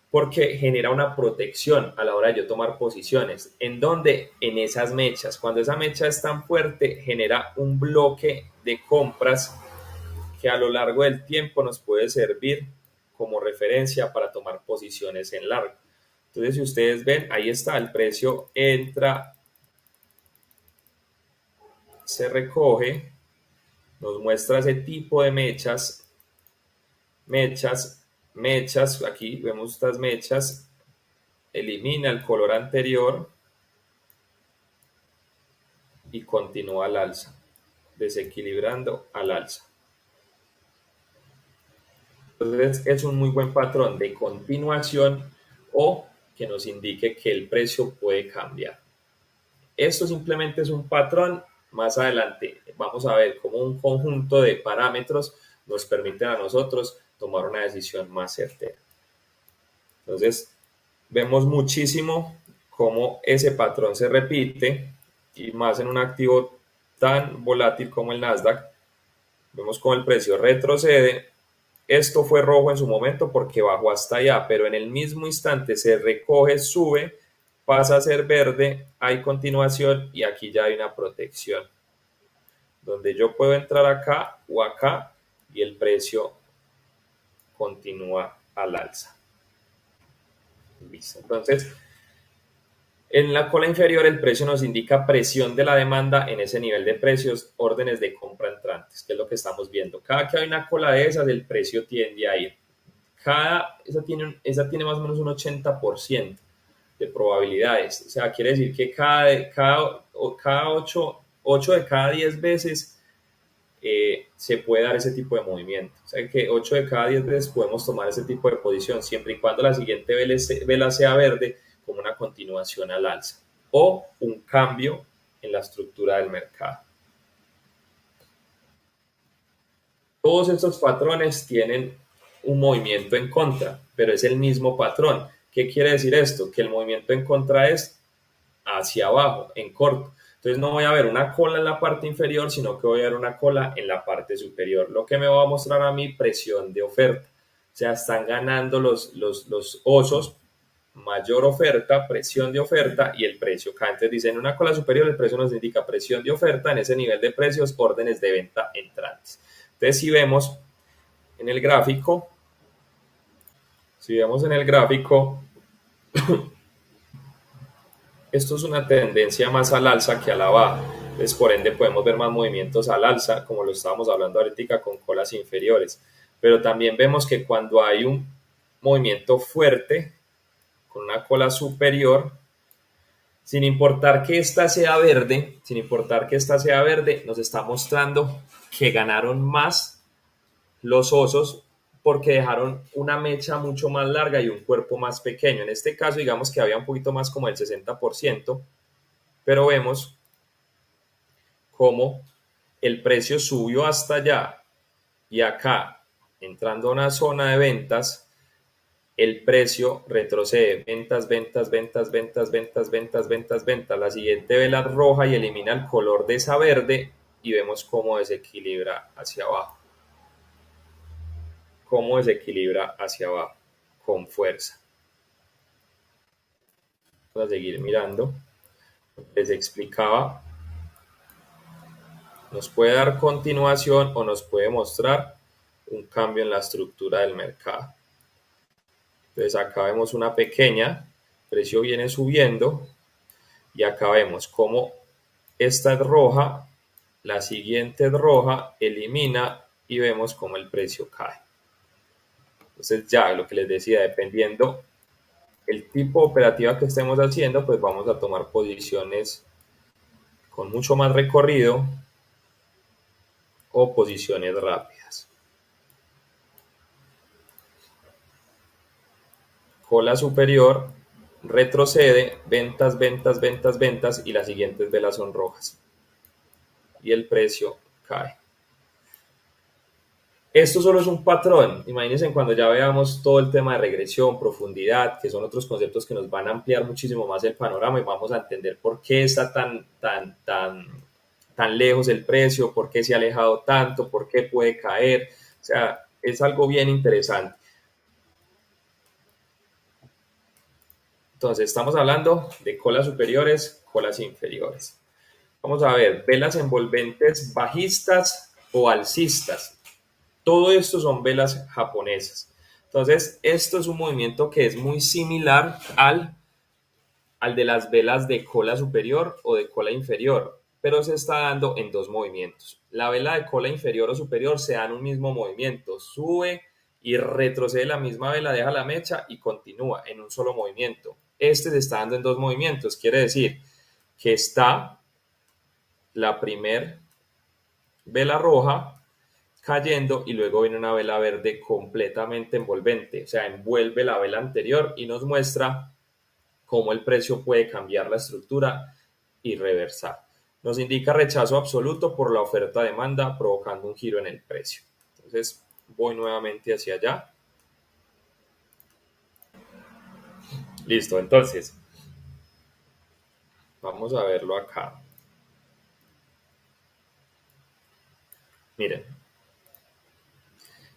porque genera una protección a la hora de yo tomar posiciones. ¿En dónde? En esas mechas. Cuando esa mecha es tan fuerte, genera un bloque de compras que a lo largo del tiempo nos puede servir como referencia para tomar posiciones en largo. Entonces, si ustedes ven, ahí está, el precio entra, se recoge, nos muestra ese tipo de mechas, mechas, aquí vemos estas mechas, elimina el color anterior y continúa al alza, desequilibrando al alza. Entonces es un muy buen patrón de continuación o que nos indique que el precio puede cambiar. Esto simplemente es un patrón. Más adelante vamos a ver cómo un conjunto de parámetros nos permiten a nosotros tomar una decisión más certera. Entonces, vemos muchísimo cómo ese patrón se repite, y más en un activo tan volátil como el Nasdaq. Vemos cómo el precio retrocede. Esto fue rojo en su momento porque bajó hasta allá, pero en el mismo instante se recoge, sube, pasa a ser verde, hay continuación y aquí ya hay una protección, donde yo puedo entrar acá o acá y el precio continúa al alza. Listo. Entonces, en la cola inferior el precio nos indica presión de la demanda en ese nivel de precios, órdenes de compra entrantes, que es lo que estamos viendo. Cada que hay una cola de esas, el precio tiende a ir. Esa tiene más o menos un 80% de probabilidades. O sea, quiere decir que cada 8 de cada 10 veces se puede dar ese tipo de movimiento. O sea, que 8 de cada 10 veces podemos tomar ese tipo de posición, siempre y cuando la siguiente vela sea verde, como una continuación al alza o un cambio en la estructura del mercado. Todos estos patrones tienen un movimiento en contra, pero es el mismo patrón. ¿Qué quiere decir esto? Que el movimiento en contra es hacia abajo, en corto. Entonces no voy a ver una cola en la parte inferior, sino que voy a ver una cola en la parte superior, lo que me va a mostrar a mí presión de oferta. O sea, están ganando los osos, mayor oferta, presión de oferta y el precio cae. Entonces dicen, en una cola superior el precio nos indica presión de oferta, en ese nivel de precios, órdenes de venta entrantes. Entonces si vemos, en el gráfico, si vemos en el gráfico, esto es una tendencia más al alza que a la baja. Entonces, por ende, podemos ver más movimientos al alza, como lo estábamos hablando ahorita con colas inferiores. Pero también vemos que cuando hay un movimiento fuerte, con una cola superior, sin importar que esta sea verde, nos está mostrando que ganaron más los osos porque dejaron una mecha mucho más larga y un cuerpo más pequeño. En este caso, digamos que había un poquito más como el 60%, pero vemos cómo el precio subió hasta allá y acá, entrando a una zona de ventas, el precio retrocede, ventas, ventas, ventas, ventas, ventas, ventas, ventas, ventas. La siguiente vela roja y elimina el color de esa verde y vemos cómo desequilibra hacia abajo. Cómo desequilibra hacia abajo, con fuerza. Vamos a seguir mirando. Les explicaba, nos puede dar continuación o nos puede mostrar un cambio en la estructura del mercado. Entonces acá vemos una pequeña, el precio viene subiendo y acá vemos cómo esta es roja, la siguiente es roja, elimina y vemos cómo el precio cae. Entonces ya lo que les decía, dependiendo el tipo de operativa que estemos haciendo, pues vamos a tomar posiciones con mucho más recorrido o posiciones rápidas. Cola superior, retrocede, ventas, ventas, ventas, ventas y las siguientes velas son rojas. Y el precio cae. Esto solo es un patrón. Imagínense cuando ya veamos todo el tema de regresión, profundidad, que son otros conceptos que nos van a ampliar muchísimo más el panorama y vamos a entender por qué está tan lejos el precio, por qué se ha alejado tanto, por qué puede caer. O sea, es algo bien interesante. Entonces, estamos hablando de colas superiores, colas inferiores. Vamos a ver, velas envolventes bajistas o alcistas. Todo esto son velas japonesas. Entonces, esto es un movimiento que es muy similar al de las velas de cola superior o de cola inferior, pero se está dando en dos movimientos. La vela de cola inferior o superior se da en un mismo movimiento, sube y retrocede la misma vela, deja la mecha y continúa en un solo movimiento. Este se está dando en dos movimientos, quiere decir que está la primer vela roja cayendo y luego viene una vela verde completamente envolvente, o sea, envuelve la vela anterior y nos muestra cómo el precio puede cambiar la estructura y reversar. Nos indica rechazo absoluto por la oferta-demanda, provocando un giro en el precio. Entonces, voy nuevamente hacia allá. Listo, entonces, vamos a verlo acá. Miren,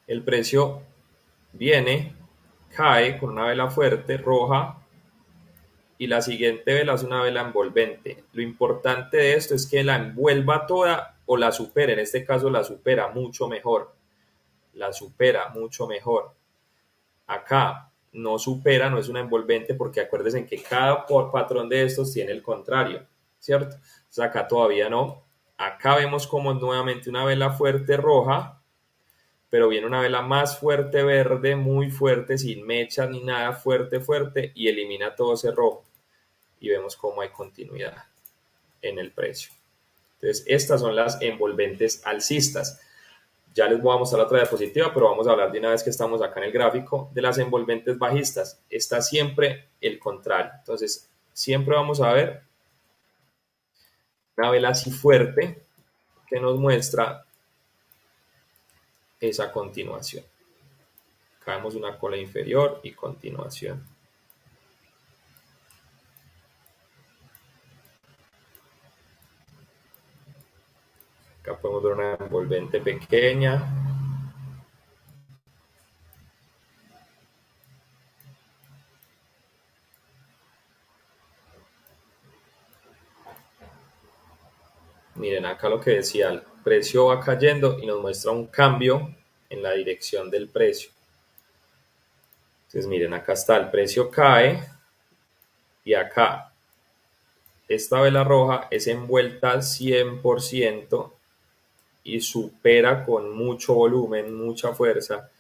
el precio viene, cae con una vela fuerte, roja, y la siguiente vela es una vela envolvente. Lo importante de esto es que la envuelva toda o la supere. En este caso la supera mucho mejor. La supera mucho mejor. Acá no supera, no es una envolvente porque acuérdense que cada patrón de estos tiene el contrario, ¿cierto? Entonces acá todavía no. Acá vemos como nuevamente una vela fuerte roja, pero viene una vela más fuerte verde, muy fuerte, sin mechas ni nada, fuerte, fuerte, y elimina todo ese rojo. Y vemos cómo hay continuidad en el precio. Entonces, estas son las envolventes alcistas. Ya les voy a mostrar otra diapositiva, pero vamos a hablar de una vez que estamos acá en el gráfico de las envolventes bajistas. Está siempre el contrario. Entonces, siempre vamos a ver una vela así fuerte que nos muestra esa continuación. Acá vemos una cola inferior y continuación. Acá podemos ver una envolvente pequeña. Miren acá lo que decía, el precio va cayendo y nos muestra un cambio en la dirección del precio. Entonces miren, acá está, el precio cae y acá esta vela roja es envuelta al 100% y supera con mucho volumen, mucha fuerza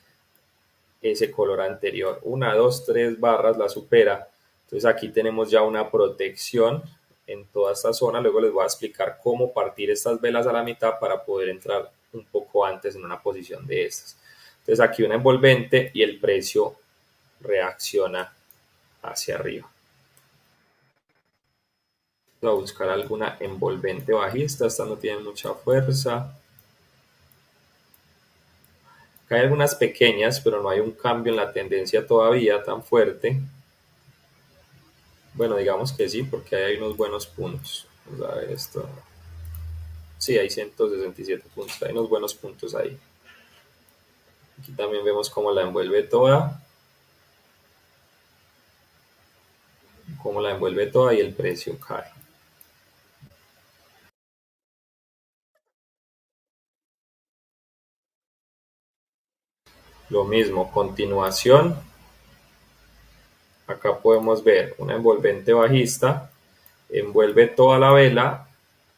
ese color anterior. 1, 2, 3 barras la supera. Entonces aquí tenemos ya una protección en toda esta zona. Luego les voy a explicar cómo partir estas velas a la mitad para poder entrar un poco antes en una posición de estas. Entonces aquí una envolvente y el precio reacciona hacia arriba. Voy a buscar alguna envolvente bajista. Esta no tiene mucha fuerza. Acá hay algunas pequeñas, pero no hay un cambio en la tendencia todavía tan fuerte. Bueno, digamos que sí, porque hay unos buenos puntos. Vamos a ver esto. Sí, hay 167 puntos. Hay unos buenos puntos ahí. Aquí también vemos cómo la envuelve toda. Cómo la envuelve toda y el precio cae. Lo mismo, continuación. Acá podemos ver una envolvente bajista. Envuelve toda la vela.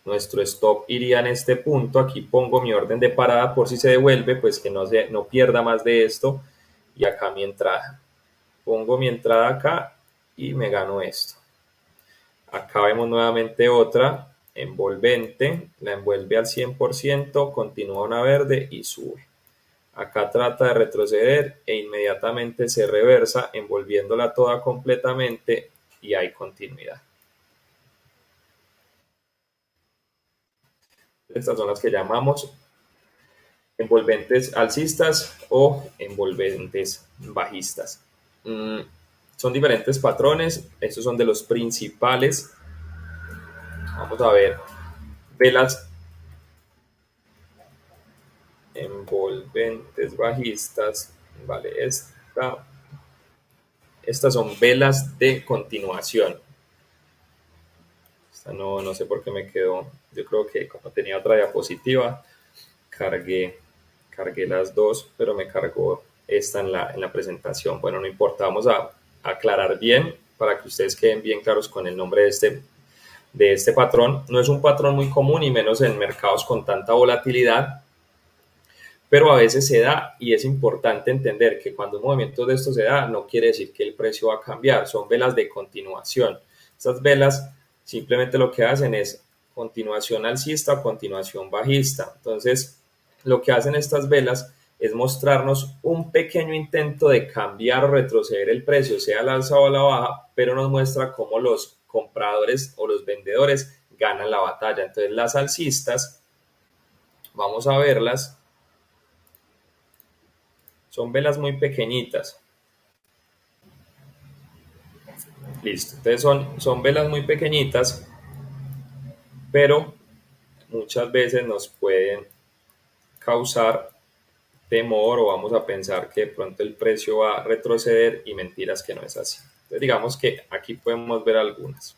Nuestro stop iría en este punto. Aquí pongo mi orden de parada por si se devuelve, pues que no pierda más de esto. Y acá mi entrada. Pongo mi entrada acá y me gano esto. Acá vemos nuevamente otra envolvente, la envuelve al 100%, continúa una verde y sube. Acá trata de retroceder e inmediatamente se reversa envolviéndola toda completamente y hay continuidad. Estas son las que llamamos envolventes alcistas o envolventes bajistas. Son diferentes patrones, estos son de los principales. Vamos a ver velas envolventes bajistas. Vale, estas son velas de continuación. Esta no sé por qué me quedó. Yo creo que como tenía otra diapositiva, cargué las dos, pero me cargó esta en la presentación. Bueno, no importa, vamos a aclarar bien para que ustedes queden bien claros con el nombre de este patrón. No es un patrón muy común y menos en mercados con tanta volatilidad, pero a veces se da y es importante entender que cuando un movimiento de esto se da no quiere decir que el precio va a cambiar, son velas de continuación. Estas velas simplemente lo que hacen es continuación alcista o continuación bajista. Entonces, lo que hacen estas velas es mostrarnos un pequeño intento de cambiar o retroceder el precio, sea al alza o a la baja, pero nos muestra cómo los compradores o los vendedores ganan la batalla. Entonces, las alcistas, vamos a verlas, son velas muy pequeñitas. Listo. Entonces son velas muy pequeñitas, pero muchas veces nos pueden causar temor o vamos a pensar que de pronto el precio va a retroceder y mentiras que no es así. Entonces digamos que aquí podemos ver algunas.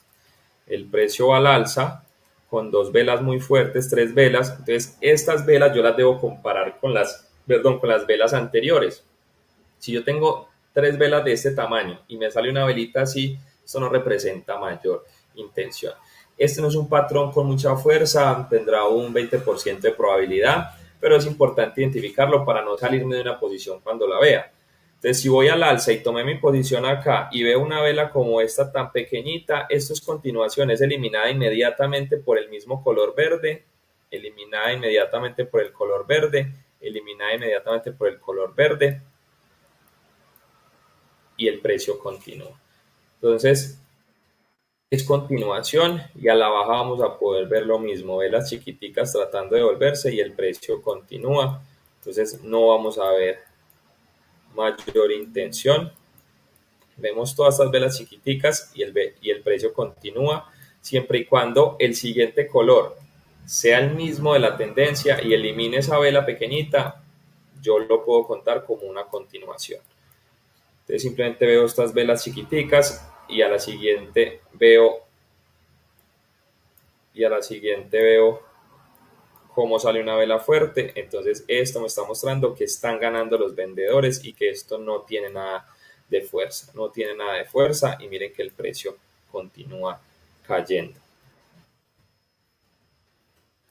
El precio va al alza con dos velas muy fuertes, tres velas. Entonces estas velas yo las debo comparar con con las velas anteriores. Si yo tengo tres velas de este tamaño y me sale una velita así, esto no representa mayor intención. Este no es un patrón con mucha fuerza, tendrá un 20% de probabilidad, pero es importante identificarlo para no salirme de una posición cuando la vea. Entonces, si voy al alza y tomé mi posición acá y veo una vela como esta tan pequeñita, esto es continuación, es eliminada inmediatamente por el mismo color verde, eliminada inmediatamente por el color verde, eliminada inmediatamente por el color verde, y el precio continúa. Entonces, es continuación y a la baja vamos a poder ver lo mismo, velas chiquiticas tratando de volverse y el precio continúa. Entonces, no vamos a ver mayor intención. Vemos todas estas velas chiquiticas y el precio continúa siempre y cuando el siguiente color sea el mismo de la tendencia y elimine esa vela pequeñita, yo lo puedo contar como una continuación. Entonces simplemente veo estas velas chiquiticas y a la siguiente veo cómo sale una vela fuerte. Entonces esto me está mostrando que están ganando los vendedores y que esto no tiene nada de fuerza, no tiene nada de fuerza, y miren que el precio continúa cayendo.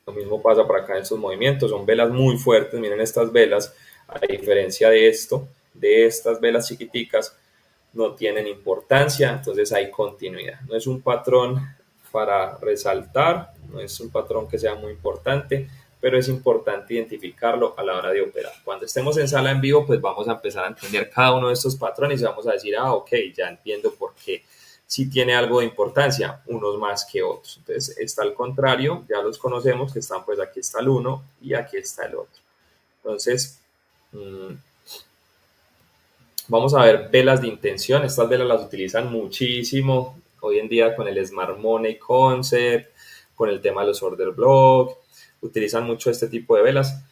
Lo mismo pasa por acá en estos movimientos, son velas muy fuertes, miren estas velas, a diferencia de esto, de estas velas chiquiticas, no tienen importancia, entonces hay continuidad. No es un patrón para resaltar, no es un patrón que sea muy importante, pero es importante identificarlo a la hora de operar. Cuando estemos en sala en vivo, pues vamos a empezar a entender cada uno de estos patrones y vamos a decir, ok, ya entiendo por qué sí tiene algo de importancia, unos más que otros. Entonces está al contrario, ya los conocemos, que están, pues aquí está el uno y aquí está el otro. Entonces, vamos a ver velas de intención. Estas velas las utilizan muchísimo hoy en día con el Smart Money Concept, con el tema de los order block. Utilizan mucho este tipo de velas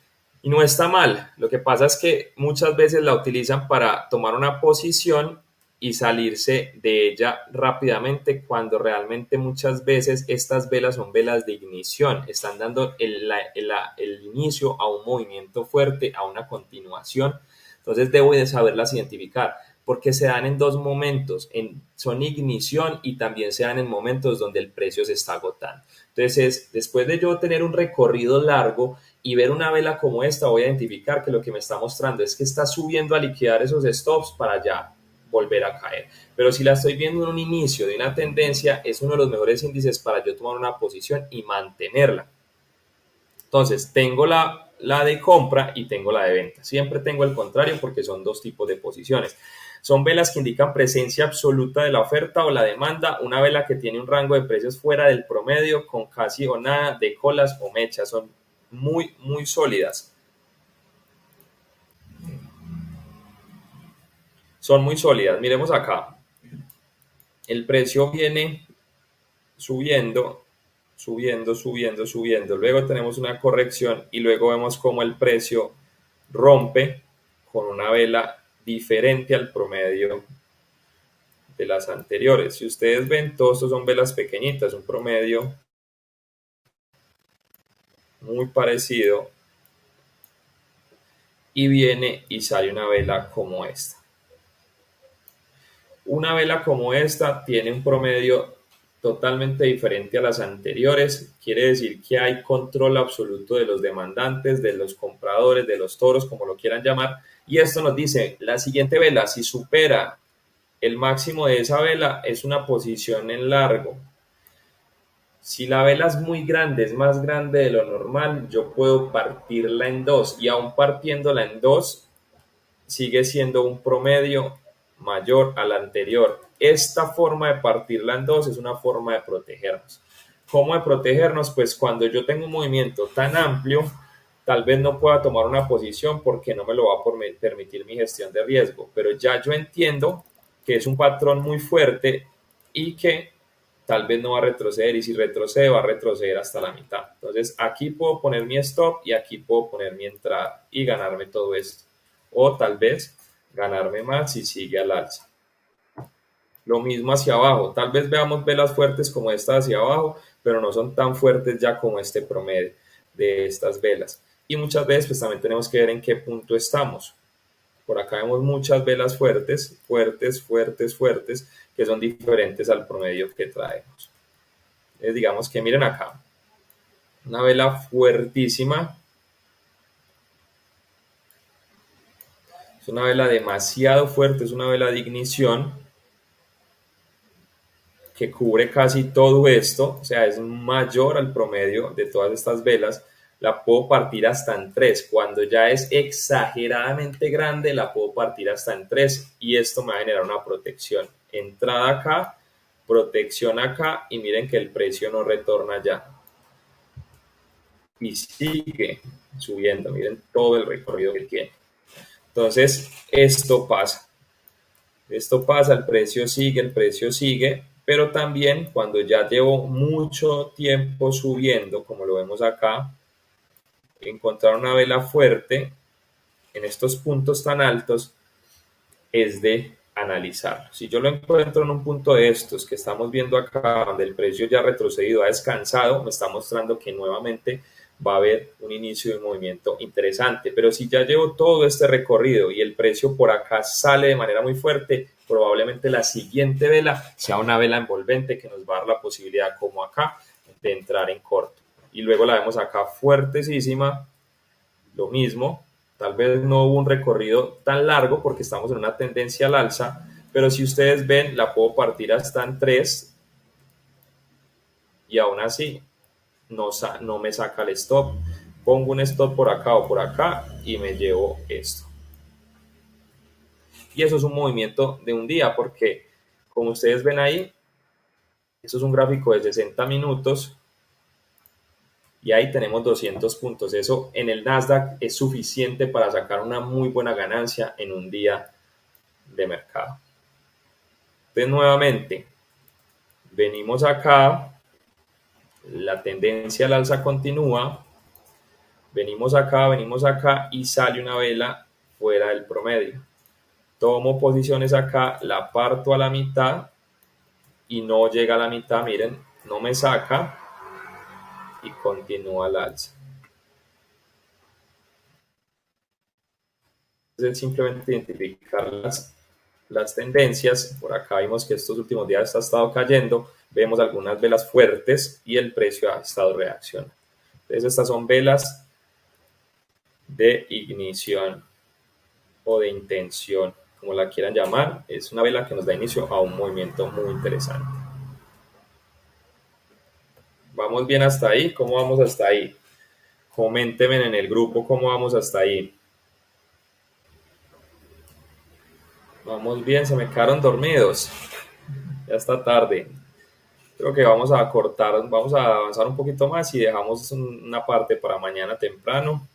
y no está mal. Lo que pasa es que muchas veces la utilizan para tomar una posición y salirse de ella rápidamente, cuando realmente muchas veces estas velas son velas de ignición, están dando el inicio a un movimiento fuerte, a una continuación. Entonces debo de saberlas identificar, porque se dan en dos momentos, son ignición y también se dan en momentos donde el precio se está agotando. Entonces, después de yo tener un recorrido largo y ver una vela como esta, voy a identificar que lo que me está mostrando es que está subiendo a liquidar esos stops para ya volver a caer. Pero si la estoy viendo en un inicio de una tendencia, es uno de los mejores índices para yo tomar una posición y mantenerla. Entonces, tengo la de compra y tengo la de venta. Siempre tengo el contrario porque son dos tipos de posiciones. Son velas que indican presencia absoluta de la oferta o la demanda, una vela que tiene un rango de precios fuera del promedio, con casi o nada de colas o mechas. Son muy, muy sólidas. Son muy sólidas. Miremos acá. El precio viene subiendo, subiendo, subiendo, subiendo. Luego tenemos una corrección y luego vemos cómo el precio rompe con una vela diferente al promedio de las anteriores. Si ustedes ven, todos estos son velas pequeñitas, un promedio muy parecido, y viene y sale una vela como esta. Una vela como esta tiene un promedio totalmente diferente a las anteriores. Quiere decir que hay control absoluto de los demandantes, de los compradores, de los toros, como lo quieran llamar. Y esto nos dice, la siguiente vela, si supera el máximo de esa vela, es una posición en largo. Si la vela es muy grande, es más grande de lo normal, yo puedo partirla en dos, y aún partiéndola en dos, sigue siendo un promedio mayor al anterior. Esta forma de partirla en dos es una forma de protegernos. ¿Cómo de protegernos? Pues cuando yo tengo un movimiento tan amplio, tal vez no pueda tomar una posición porque no me lo va a permitir mi gestión de riesgo, pero ya yo entiendo que es un patrón muy fuerte y que tal vez no va a retroceder, y si retrocede va a retroceder hasta la mitad. Entonces aquí puedo poner mi stop y aquí puedo poner mi entrada y ganarme todo esto, o tal vez ganarme más si sigue al alza. Lo mismo hacia abajo, tal vez veamos velas fuertes como esta hacia abajo, pero no son tan fuertes ya como este promedio de estas velas. Y muchas veces pues también tenemos que ver en qué punto estamos. Por acá vemos muchas velas fuertes, fuertes, fuertes, fuertes, que son diferentes al promedio que traemos. Entonces, digamos que miren acá, una vela fuertísima, es una vela demasiado fuerte, es una vela de ignición que cubre casi todo esto, o sea, es mayor al promedio de todas estas velas. La puedo partir hasta en tres. Cuando ya es exageradamente grande, la puedo partir hasta en tres, y esto me va a generar una protección. Entrada acá, protección acá, y miren que el precio no retorna ya. Y sigue subiendo, miren todo el recorrido que tiene. Entonces, esto pasa, el precio sigue, pero también cuando ya llevo mucho tiempo subiendo, como lo vemos acá, encontrar una vela fuerte en estos puntos tan altos es de analizarlo. Si yo lo encuentro en un punto de estos que estamos viendo acá, donde el precio ya ha retrocedido, ha descansado, me está mostrando que nuevamente va a haber un inicio de un movimiento interesante. Pero si ya llevo todo este recorrido y el precio por acá sale de manera muy fuerte, probablemente la siguiente vela sea una vela envolvente que nos va a dar la posibilidad, como acá, de entrar en corto. Y luego la vemos acá fuertesísima, lo mismo. Tal vez no hubo un recorrido tan largo porque estamos en una tendencia al alza, pero si ustedes ven, la puedo partir hasta en 3 y aún así no me saca el stop. Pongo un stop por acá o por acá y me llevo esto. Y eso es un movimiento de un día porque, como ustedes ven ahí, eso es un gráfico de 60 minutos y ahí tenemos 200 puntos. Eso en el Nasdaq es suficiente para sacar una muy buena ganancia en un día de mercado. Entonces, nuevamente, venimos acá, la tendencia al alza continúa, venimos acá y sale una vela fuera del promedio. Tomo posiciones acá, la parto a la mitad y no llega a la mitad, miren, no me saca y continúa al alza. Entonces, simplemente identificar las tendencias. Por acá vimos que estos últimos días ha estado cayendo, vemos algunas velas fuertes y el precio ha estado reaccionando. Entonces, estas son velas de ignición o de intención, como la quieran llamar. Es una vela que nos da inicio a un movimiento muy interesante. ¿Vamos bien hasta ahí? ¿Cómo vamos hasta ahí? Coméntenme en el grupo cómo vamos hasta ahí. Vamos bien, se me quedaron dormidos. Ya está tarde. Creo que vamos a cortar, vamos a avanzar un poquito más y dejamos una parte para mañana temprano.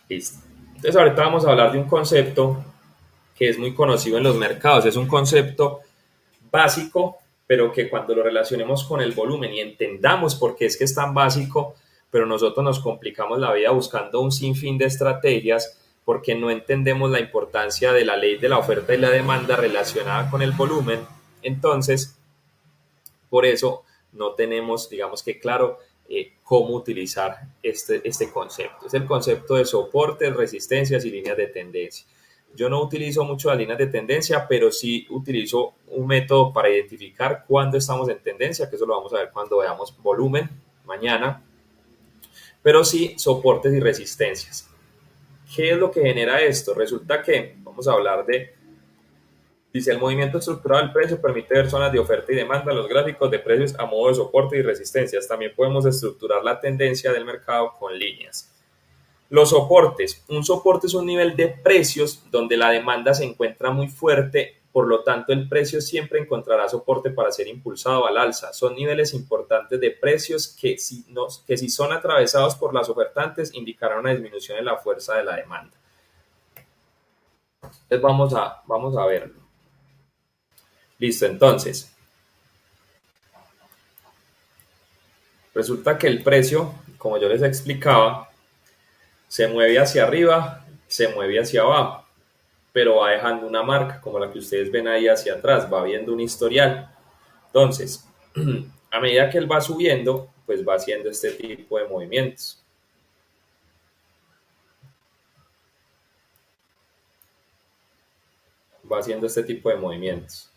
Listo. Entonces ahorita vamos a hablar de un concepto que es muy conocido en los mercados. Es un concepto básico, pero que cuando lo relacionemos con el volumen y entendamos por qué es que es tan básico, pero nosotros nos complicamos la vida buscando un sinfín de estrategias porque no entendemos la importancia de la ley de la oferta y la demanda relacionada con el volumen. Entonces, por eso no tenemos, digamos que claro, cómo utilizar este concepto. Es el concepto de soportes, resistencias y líneas de tendencia. Yo no utilizo mucho las líneas de tendencia, pero sí utilizo un método para identificar cuándo estamos en tendencia, que eso lo vamos a ver cuando veamos volumen mañana, pero sí soportes y resistencias. ¿Qué es lo que genera esto? Resulta que vamos a hablar de, dice, el movimiento estructural del precio permite ver zonas de oferta y demanda en los gráficos de precios a modo de soporte y resistencias. También podemos estructurar la tendencia del mercado con líneas. Los soportes. Un soporte es un nivel de precios donde la demanda se encuentra muy fuerte, por lo tanto el precio siempre encontrará soporte para ser impulsado al alza. Son niveles importantes de precios que si son atravesados por las ofertantes indicarán una disminución en la fuerza de la demanda. Entonces vamos a verlo. Listo, entonces. Resulta que el precio, como yo les explicaba, se mueve hacia arriba, se mueve hacia abajo, pero va dejando una marca como la que ustedes ven ahí hacia atrás, va viendo un historial. Entonces, a medida que él va subiendo, pues va haciendo este tipo de movimientos. Va haciendo este tipo de movimientos.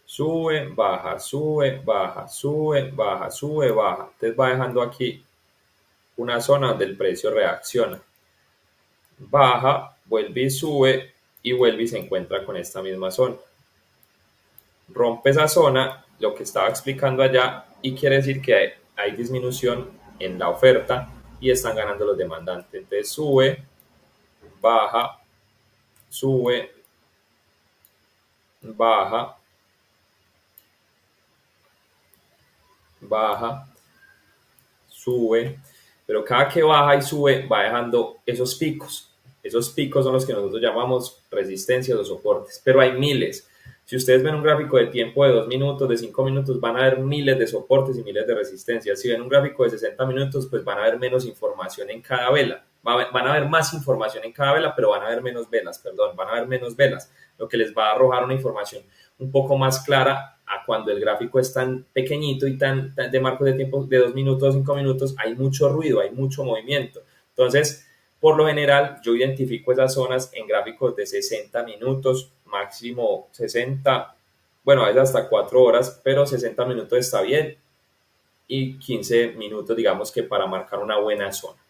Sube, baja, sube, baja, sube, baja, sube, baja. Entonces va dejando aquí una zona donde el precio reacciona. Baja, vuelve y sube y vuelve y se encuentra con esta misma zona. Rompe esa zona, lo que estaba explicando allá, y quiere decir que hay disminución en la oferta y están ganando los demandantes. Entonces sube, baja, sube, baja, baja, sube, pero cada que baja y sube va dejando esos picos. Esos picos son los que nosotros llamamos resistencias o soportes, pero hay miles. Si ustedes ven un gráfico de tiempo de 2 minutos, de 5 minutos, van a ver miles de soportes y miles de resistencias. Si ven un gráfico de 60 minutos, pues van a ver menos información en cada vela. Van a ver más información en cada vela, pero van a ver menos velas, van a ver menos velas, lo que les va a arrojar una información un poco más clara a cuando el gráfico es tan pequeñito y tan de marcos de tiempo de 2 minutos, 5 minutos, hay mucho ruido, hay mucho movimiento. Entonces, por lo general, yo identifico esas zonas en gráficos de 60 minutos, máximo 60, bueno, a veces hasta 4 horas, pero 60 minutos está bien y 15 minutos, digamos que para marcar una buena zona.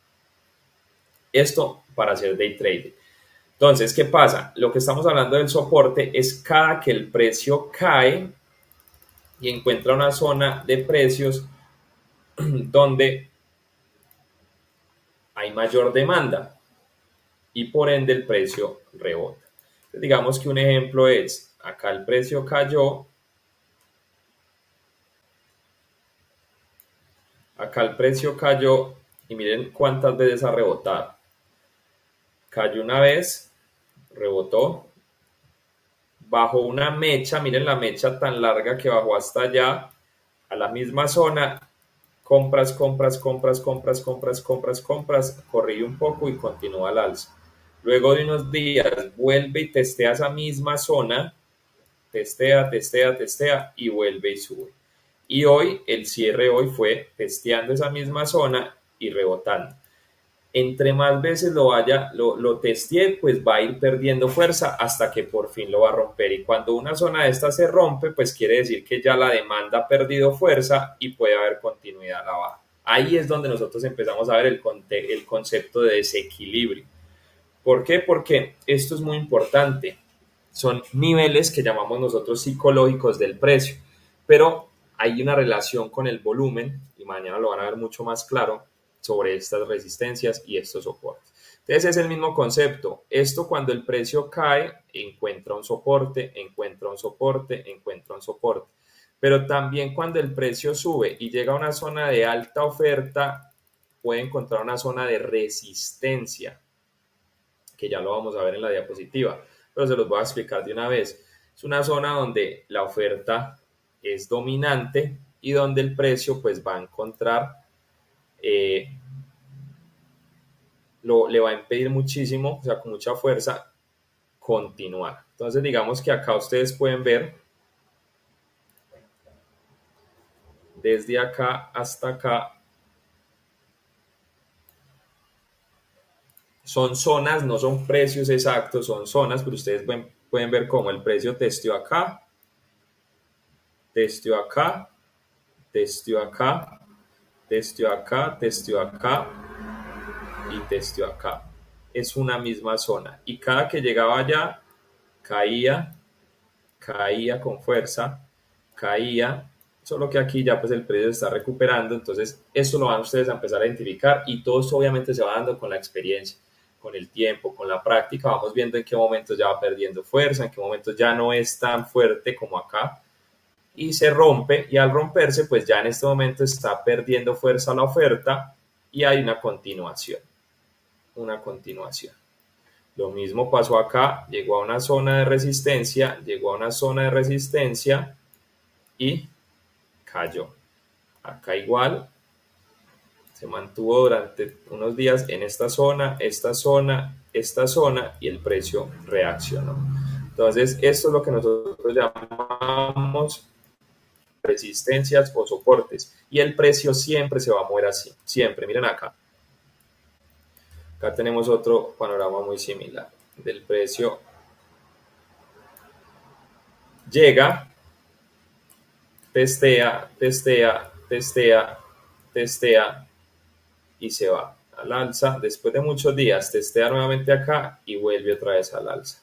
Esto para hacer day trading. Entonces, ¿qué pasa? Lo que estamos hablando del soporte es cada que el precio cae y encuentra una zona de precios donde hay mayor demanda y por ende el precio rebota. Entonces, digamos que un ejemplo es, acá el precio cayó, y miren cuántas veces ha rebotado. Cayó una vez, rebotó, bajó una mecha, miren la mecha tan larga que bajó hasta allá, a la misma zona, compras, corrí un poco y continúa al alza. Luego de unos días vuelve y testea esa misma zona, testea y vuelve y sube. Y hoy, el cierre hoy fue testeando esa misma zona y rebotando. Entre más veces lo testee, pues va a ir perdiendo fuerza hasta que por fin lo va a romper. Y cuando una zona de esta se rompe, pues quiere decir que ya la demanda ha perdido fuerza y puede haber continuidad a la baja. Ahí es donde nosotros empezamos a ver el concepto de desequilibrio. ¿Por qué? Porque esto es muy importante. Son niveles que llamamos nosotros psicológicos del precio, pero hay una relación con el volumen, y mañana lo van a ver mucho más claro, sobre estas resistencias y estos soportes. Entonces es el mismo concepto. Esto cuando el precio cae, encuentra un soporte, encuentra un soporte, encuentra un soporte. Pero también cuando el precio sube y llega a una zona de alta oferta, puede encontrar una zona de resistencia, que ya lo vamos a ver en la diapositiva, pero se los voy a explicar de una vez. Es una zona donde la oferta es dominante y donde el precio pues va a encontrar, le va a impedir muchísimo, o sea, con mucha fuerza, continuar. Entonces digamos que acá ustedes pueden ver, desde acá hasta acá, son zonas, no son precios exactos, son zonas, pero ustedes pueden ver cómo el precio testeó acá, testeó acá, testeó acá, testeó acá, testeó acá y testeó acá. Es una misma zona. Y cada que llegaba allá, caía, caía con fuerza, caía, solo que aquí ya pues el precio se está recuperando. Entonces esto lo van ustedes a empezar a identificar y todo esto obviamente se va dando con la experiencia, con el tiempo, con la práctica. Vamos viendo en qué momentos ya va perdiendo fuerza, en qué momentos ya no es tan fuerte como acá y se rompe, y al romperse pues ya en este momento está perdiendo fuerza la oferta y hay una continuación. Lo mismo pasó acá, llegó a una zona de resistencia, y cayó. Acá igual se mantuvo durante unos días en esta zona y el precio reaccionó. Entonces esto es lo que nosotros llamamos resistencias o soportes, y el precio siempre se va a mover así, siempre. Miren acá tenemos otro panorama muy similar del precio. Llega, testea y se va al alza. Después de muchos días testea nuevamente acá y vuelve otra vez al alza.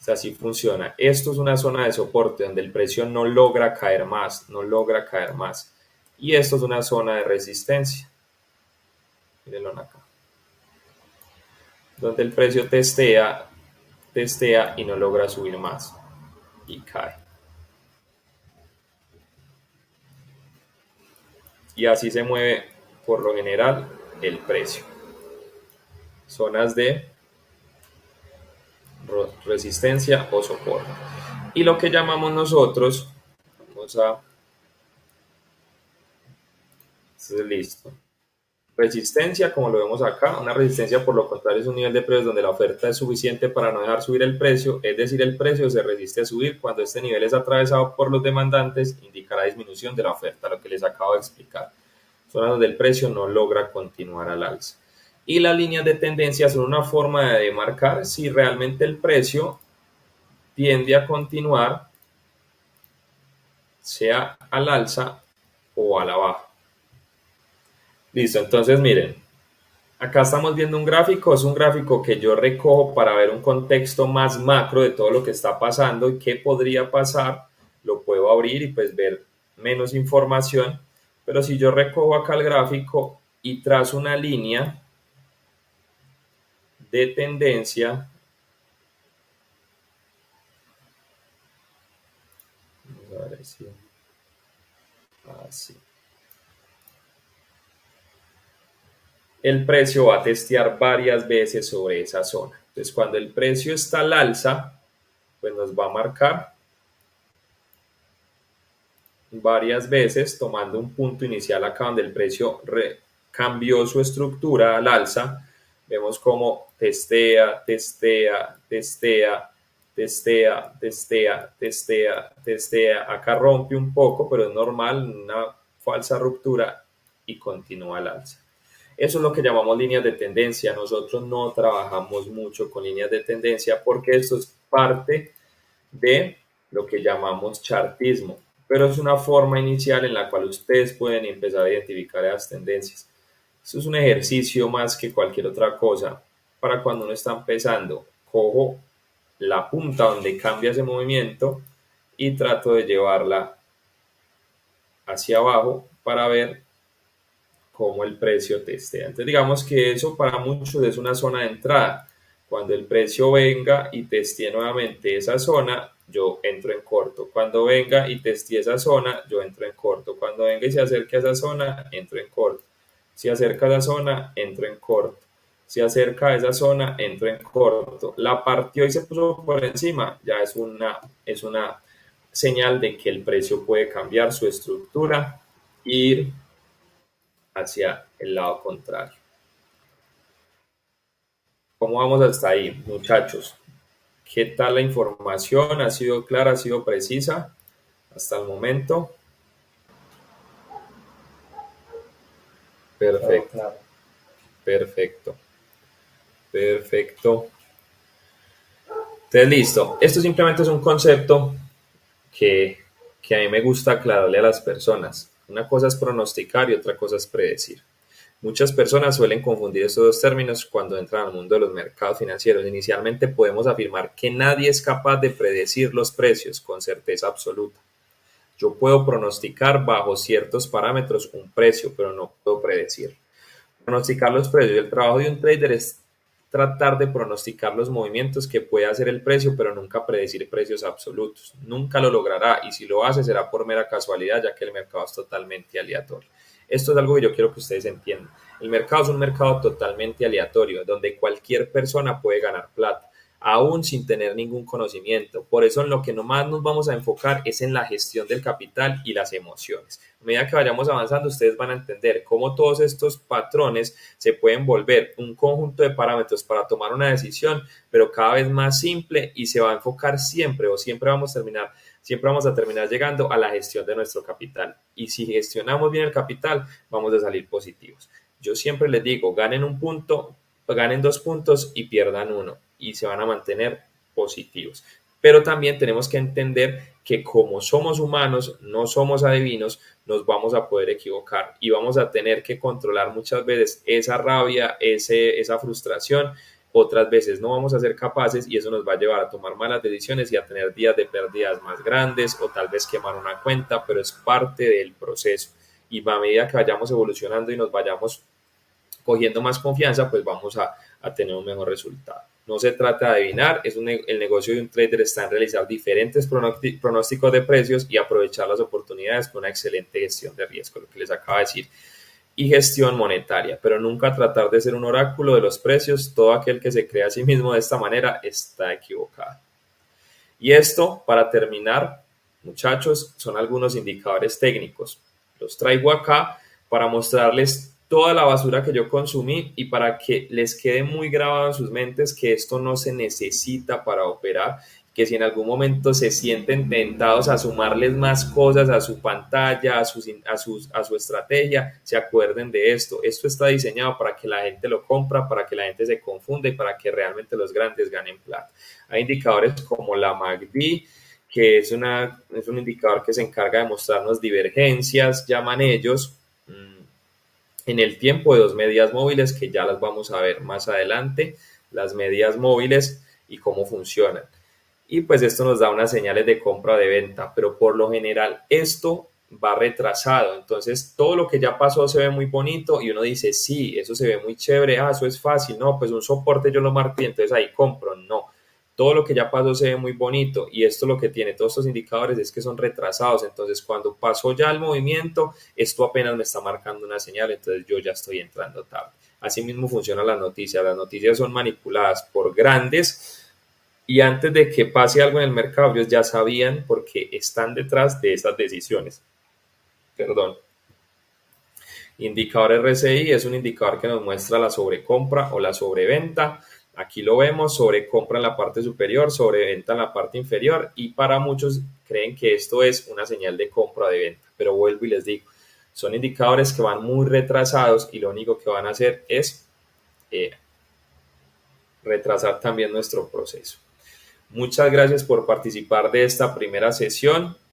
O sea, así funciona. Esto es una zona de soporte donde el precio no logra caer más. Y esto es una zona de resistencia. Mírenlo acá. Donde el precio testea y no logra subir más. Y cae. Y así se mueve por lo general el precio. Zonas de resistencia o soporte. Y lo que llamamos nosotros, listo. Resistencia, como lo vemos acá, una resistencia por lo contrario es un nivel de precios donde la oferta es suficiente para no dejar subir el precio, es decir, el precio se resiste a subir. Cuando este nivel es atravesado por los demandantes, indicará disminución de la oferta, lo que les acabo de explicar. Zonas donde el precio no logra continuar al alza. Y las líneas de tendencia son una forma de demarcar si realmente el precio tiende a continuar, sea al alza o a la baja. Listo, entonces miren, acá estamos viendo un gráfico, es un gráfico que yo recojo para ver un contexto más macro de todo lo que está pasando y qué podría pasar. Lo puedo abrir y pues ver menos información, pero si yo recojo acá el gráfico y trazo una línea de tendencia, vamos a ver si así. El precio va a testear varias veces sobre esa zona. Entonces, cuando el precio está al alza, pues nos va a marcar varias veces tomando un punto inicial acá donde el precio cambió su estructura al alza. Vemos cómo testea, testea, testea, testea, testea, testea, testea. Acá rompe un poco, pero es normal, una falsa ruptura y continúa al alza. Eso es lo que llamamos líneas de tendencia. Nosotros no trabajamos mucho con líneas de tendencia porque esto es parte de lo que llamamos chartismo, pero es una forma inicial en la cual ustedes pueden empezar a identificar las tendencias. Eso es un ejercicio más que cualquier otra cosa. Para cuando uno está empezando, cojo la punta donde cambia ese movimiento y trato de llevarla hacia abajo para ver cómo el precio testea. Entonces digamos que eso para muchos es una zona de entrada. Cuando el precio venga y testee nuevamente esa zona, yo entro en corto. Cuando venga y testee esa zona, yo entro en corto. Cuando venga y se acerque a esa zona, entro en corto. Si acerca a esa zona, entro en corto. Si acerca a esa zona, entro en corto. La partió y se puso por encima, ya es una señal de que el precio puede cambiar su estructura, ir hacia el lado contrario. ¿Cómo vamos hasta ahí, muchachos? ¿Qué tal la información? ¿Ha sido clara? ¿Ha sido precisa hasta el momento? Perfecto, claro. Perfecto, perfecto. Entonces, listo. Esto simplemente es un concepto que a mí me gusta aclararle a las personas. Una cosa es pronosticar y otra cosa es predecir. Muchas personas suelen confundir estos dos términos cuando entran al mundo de los mercados financieros. Inicialmente podemos afirmar que nadie es capaz de predecir los precios con certeza absoluta. Yo puedo pronosticar bajo ciertos parámetros un precio, pero no puedo predecir. Pronosticar los precios. El trabajo de un trader es tratar de pronosticar los movimientos que puede hacer el precio, pero nunca predecir precios absolutos. Nunca lo logrará y si lo hace será por mera casualidad, ya que el mercado es totalmente aleatorio. Esto es algo que yo quiero que ustedes entiendan. El mercado es un mercado totalmente aleatorio, donde cualquier persona puede ganar plata, aún sin tener ningún conocimiento. Por eso en lo que nomás nos vamos a enfocar es en la gestión del capital y las emociones. A medida que vayamos avanzando, ustedes van a entender cómo todos estos patrones se pueden volver un conjunto de parámetros para tomar una decisión, pero cada vez más simple y se va a enfocar siempre o siempre vamos a terminar llegando a la gestión de nuestro capital. Y si gestionamos bien el capital, vamos a salir positivos. Yo siempre les digo, ganen un punto, ganen 2 puntos y pierdan uno y se van a mantener positivos. Pero también tenemos que entender que como somos humanos, no somos adivinos, nos vamos a poder equivocar y vamos a tener que controlar muchas veces esa rabia, esa frustración. Otras veces no vamos a ser capaces y eso nos va a llevar a tomar malas decisiones y a tener días de pérdidas más grandes o tal vez quemar una cuenta, pero es parte del proceso. Y a medida que vayamos evolucionando y nos vayamos cogiendo más confianza, pues vamos a tener un mejor resultado. No se trata de adivinar, el negocio de un trader está en realizar diferentes pronósticos de precios y aprovechar las oportunidades con una excelente gestión de riesgo, lo que les acabo de decir, y gestión monetaria, pero nunca tratar de ser un oráculo de los precios. Todo aquel que se crea a sí mismo de esta manera está equivocado. Y esto, para terminar, muchachos, son algunos indicadores técnicos. Los traigo acá para mostrarles toda la basura que yo consumí y para que les quede muy grabado en sus mentes que esto no se necesita para operar, que si en algún momento se sienten tentados a sumarles más cosas a su pantalla, a su estrategia, se acuerden de esto. Esto está diseñado para que la gente lo compra, para que la gente se confunda y para que realmente los grandes ganen plata. Hay indicadores como la MACD, que es un indicador que se encarga de mostrarnos divergencias, llaman ellos, en el tiempo de dos medias móviles, que ya las vamos a ver más adelante, las medias móviles y cómo funcionan. Y pues esto nos da unas señales de compra o de venta, pero por lo general esto va retrasado. Entonces todo lo que ya pasó se ve muy bonito y uno dice, sí, eso se ve muy chévere, eso es fácil, no, pues un soporte yo lo marco y entonces ahí compro. No, todo lo que ya pasó se ve muy bonito y esto lo que tiene todos estos indicadores es que son retrasados. Entonces cuando pasó ya el movimiento, esto apenas me está marcando una señal, entonces yo ya estoy entrando tarde. Así mismo funcionan las noticias son manipuladas por grandes y antes de que pase algo en el mercado, ellos ya sabían porque están detrás de esas decisiones. Perdón. Indicador RSI es un indicador que nos muestra la sobrecompra o la sobreventa. Aquí lo vemos, sobrecompra en la parte superior, sobreventa en la parte inferior y para muchos creen que esto es una señal de compra o de venta. Pero vuelvo y les digo, son indicadores que van muy retrasados y lo único que van a hacer es eh, retrasar también nuestro proceso. Muchas gracias por participar de esta primera sesión.